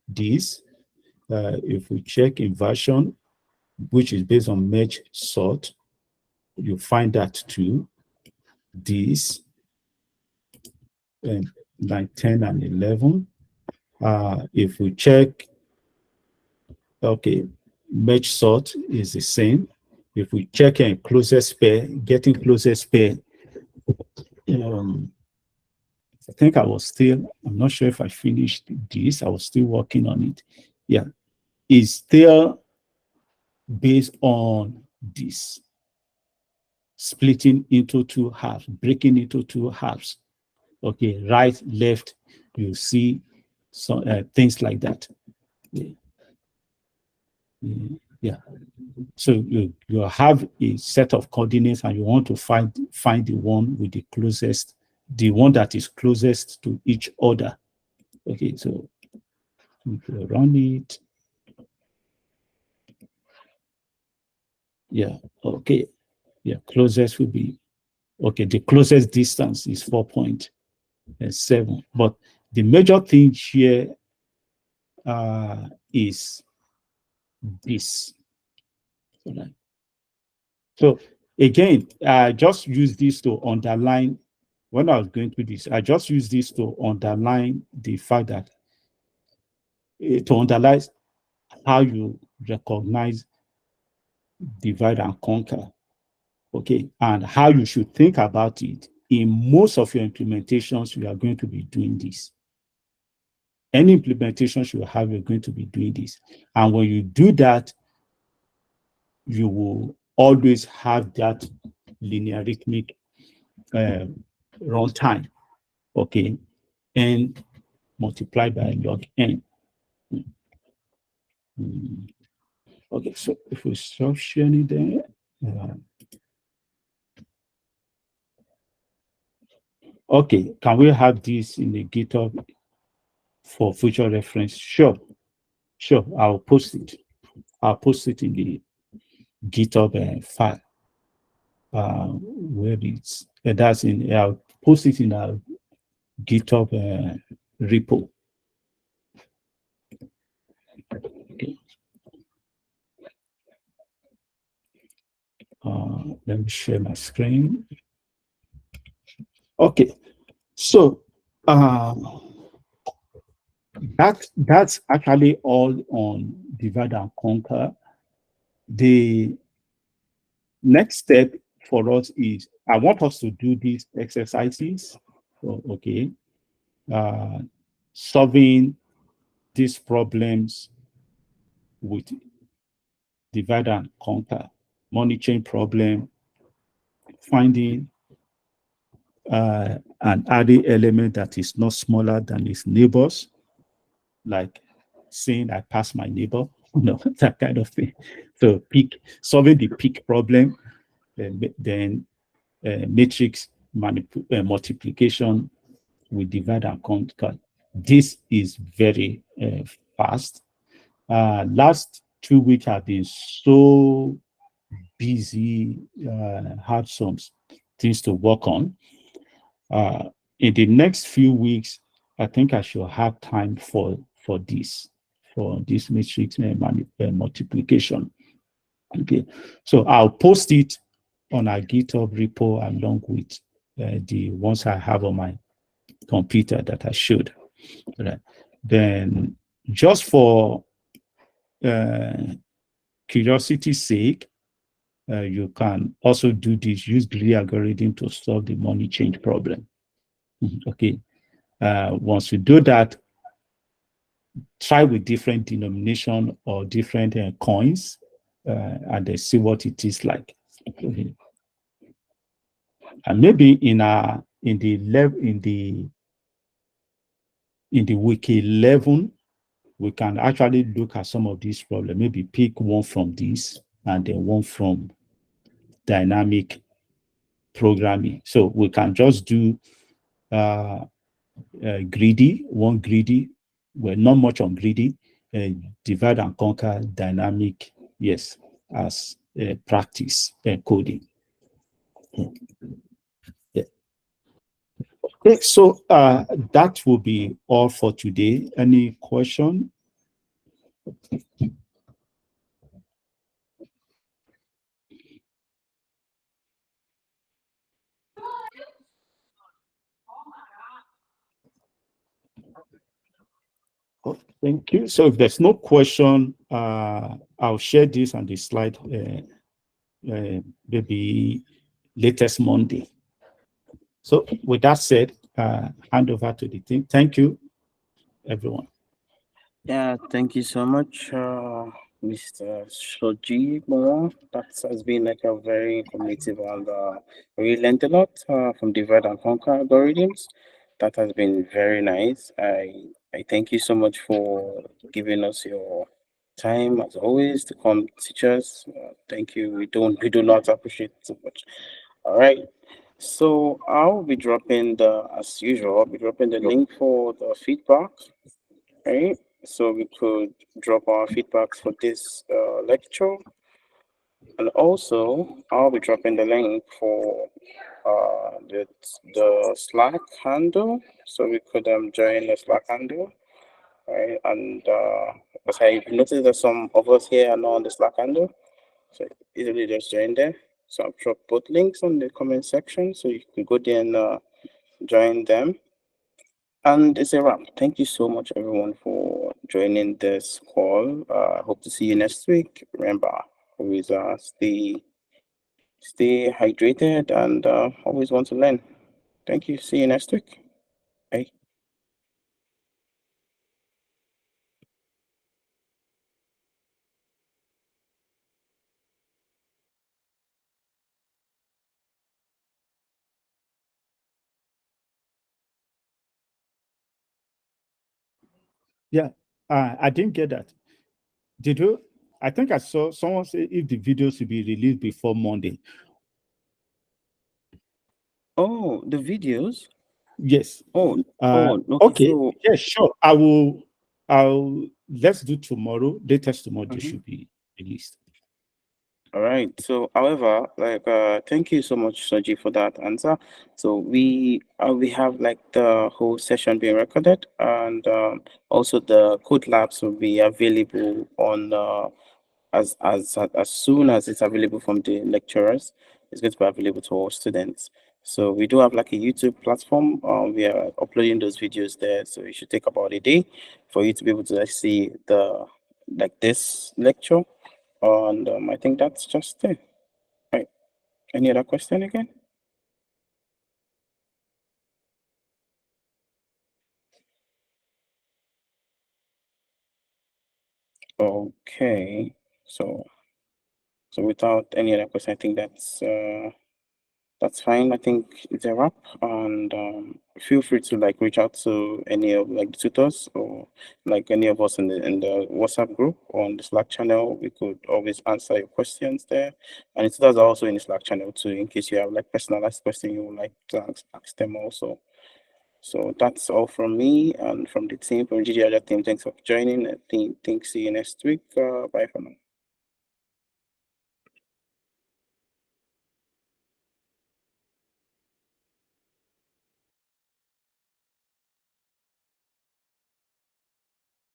This, if we check inversion, which is based on merge sort, you find that too. This, and 9, 10, and 11. If we check, okay, merge sort is the same. If we check a closest pair, getting closest pair, I think I'm not sure if I finished this. I was still working on it. Yeah, is still based on this, splitting into 2 halves, breaking into 2 halves. Okay, right, left, you see some things like that. Yeah. Yeah. So you have a set of coordinates and you want to find the one with the closest, the one that is closest to each other. Okay, so if you run it, yeah, okay, yeah, closest will be okay. The closest distance is 4.7, but the major thing here is this. So again, I just use this to underline when I was going through this. I just use this to underline the fact that to underline how you recognize, divide, and conquer. Okay, and how you should think about it. In most of your implementations, you are going to be doing this. Any implementation you have, you're going to be doing this. And when you do that, you will always have that linear rhythmic uh, runtime. Okay, and multiplied by log n. Mm. Okay, so if we stop sharing there, okay, can we have this in the GitHub for future reference? Sure, sure. I'll post it. I'll post it in the GitHub file. Where it's that's in. I'll post it in our GitHub repo. Okay. Let me share my screen. Okay, so that's actually all on divide and conquer. The next step for us is I want us to do these exercises. So, okay, uh, solving these problems with divide and conquer, money chain problem, finding an adding element that is not smaller than its neighbors, like saying I pass my neighbor, that kind of thing. So solving the peak problem, then matrix multiplication with divide and conquer. This is very fast. Last 2 weeks have been so busy, had some things to work on. In the next few weeks, I think I should have time for this matrix multiplication. Okay, so I'll post it on our GitHub repo along with the ones I have on my computer that I showed. Right. Then, just for uh, curiosity's sake, you can also do this, use greedy algorithm to solve the money change problem. Okay. Once you do that, try with different denomination or different coins, and then see what it is like. Okay. And maybe in the week 11, we can actually look at some of these problems. Maybe pick one from this and then one from dynamic programming. So we can just do one greedy, well, not much on greedy, divide and conquer dynamic, yes, as practice coding. Yeah. Okay, so that will be all for today. Any question? Oh, thank you. So if there's no question, I'll share this on the slide maybe latest Monday. So with that said, hand over to the team. Thank you, everyone. Yeah, thank you so much, Mr. Shoji Moran. That has been like a very informative and we learned a lot from divide and conquer algorithms. That has been very nice. I thank you so much for giving us your time as always to come teach us. Thank you. We do not appreciate it so much. All right. So I'll be dropping as usual, I'll be dropping the link for the feedback, right? So we could drop our feedbacks for this lecture, and also I'll be dropping the link for the Slack handle, so we could join the Slack handle, right? And as I noticed that some of us here are not on the Slack handle, so easily just join there. So I'll drop both links on the comment section, so you can go there and join them. And it's a wrap. Thank you so much, everyone, for joining this call. Hope to see you next week. Remember, always stay hydrated and always want to learn. Thank you. See you next week. Bye. Yeah, I didn't get that. Did you? I think I saw someone say if the video should be released before Monday. Oh, the videos. Yes. Oh, Uh, oh, okay. okay. So, Yeah, sure. I will. I'll let's do tomorrow. Latest tomorrow they mhm. should be released. All right. So, however, thank you so much, Soji, for that answer. So we have like the whole session being recorded, and also the code labs will be available on as soon as it's available from the lecturers. It's going to be available to all students. So we do have like a YouTube platform. We are uploading those videos there. So it should take about a day for you to be able to like, see the like this lecture. And I think that's just it. Right. Any other question again? Okay. So without any other question, I think that's fine. I think it's a wrap. And feel free to like reach out to any of like the tutors or like any of us in the WhatsApp group or on the Slack channel. We could always answer your questions there. And the tutors are also in the Slack channel too, in case you have like personalized question you would like to ask them also. So that's all from me and from the team, from GG Ajah team. Thanks for joining. I think see you next week. Bye for now.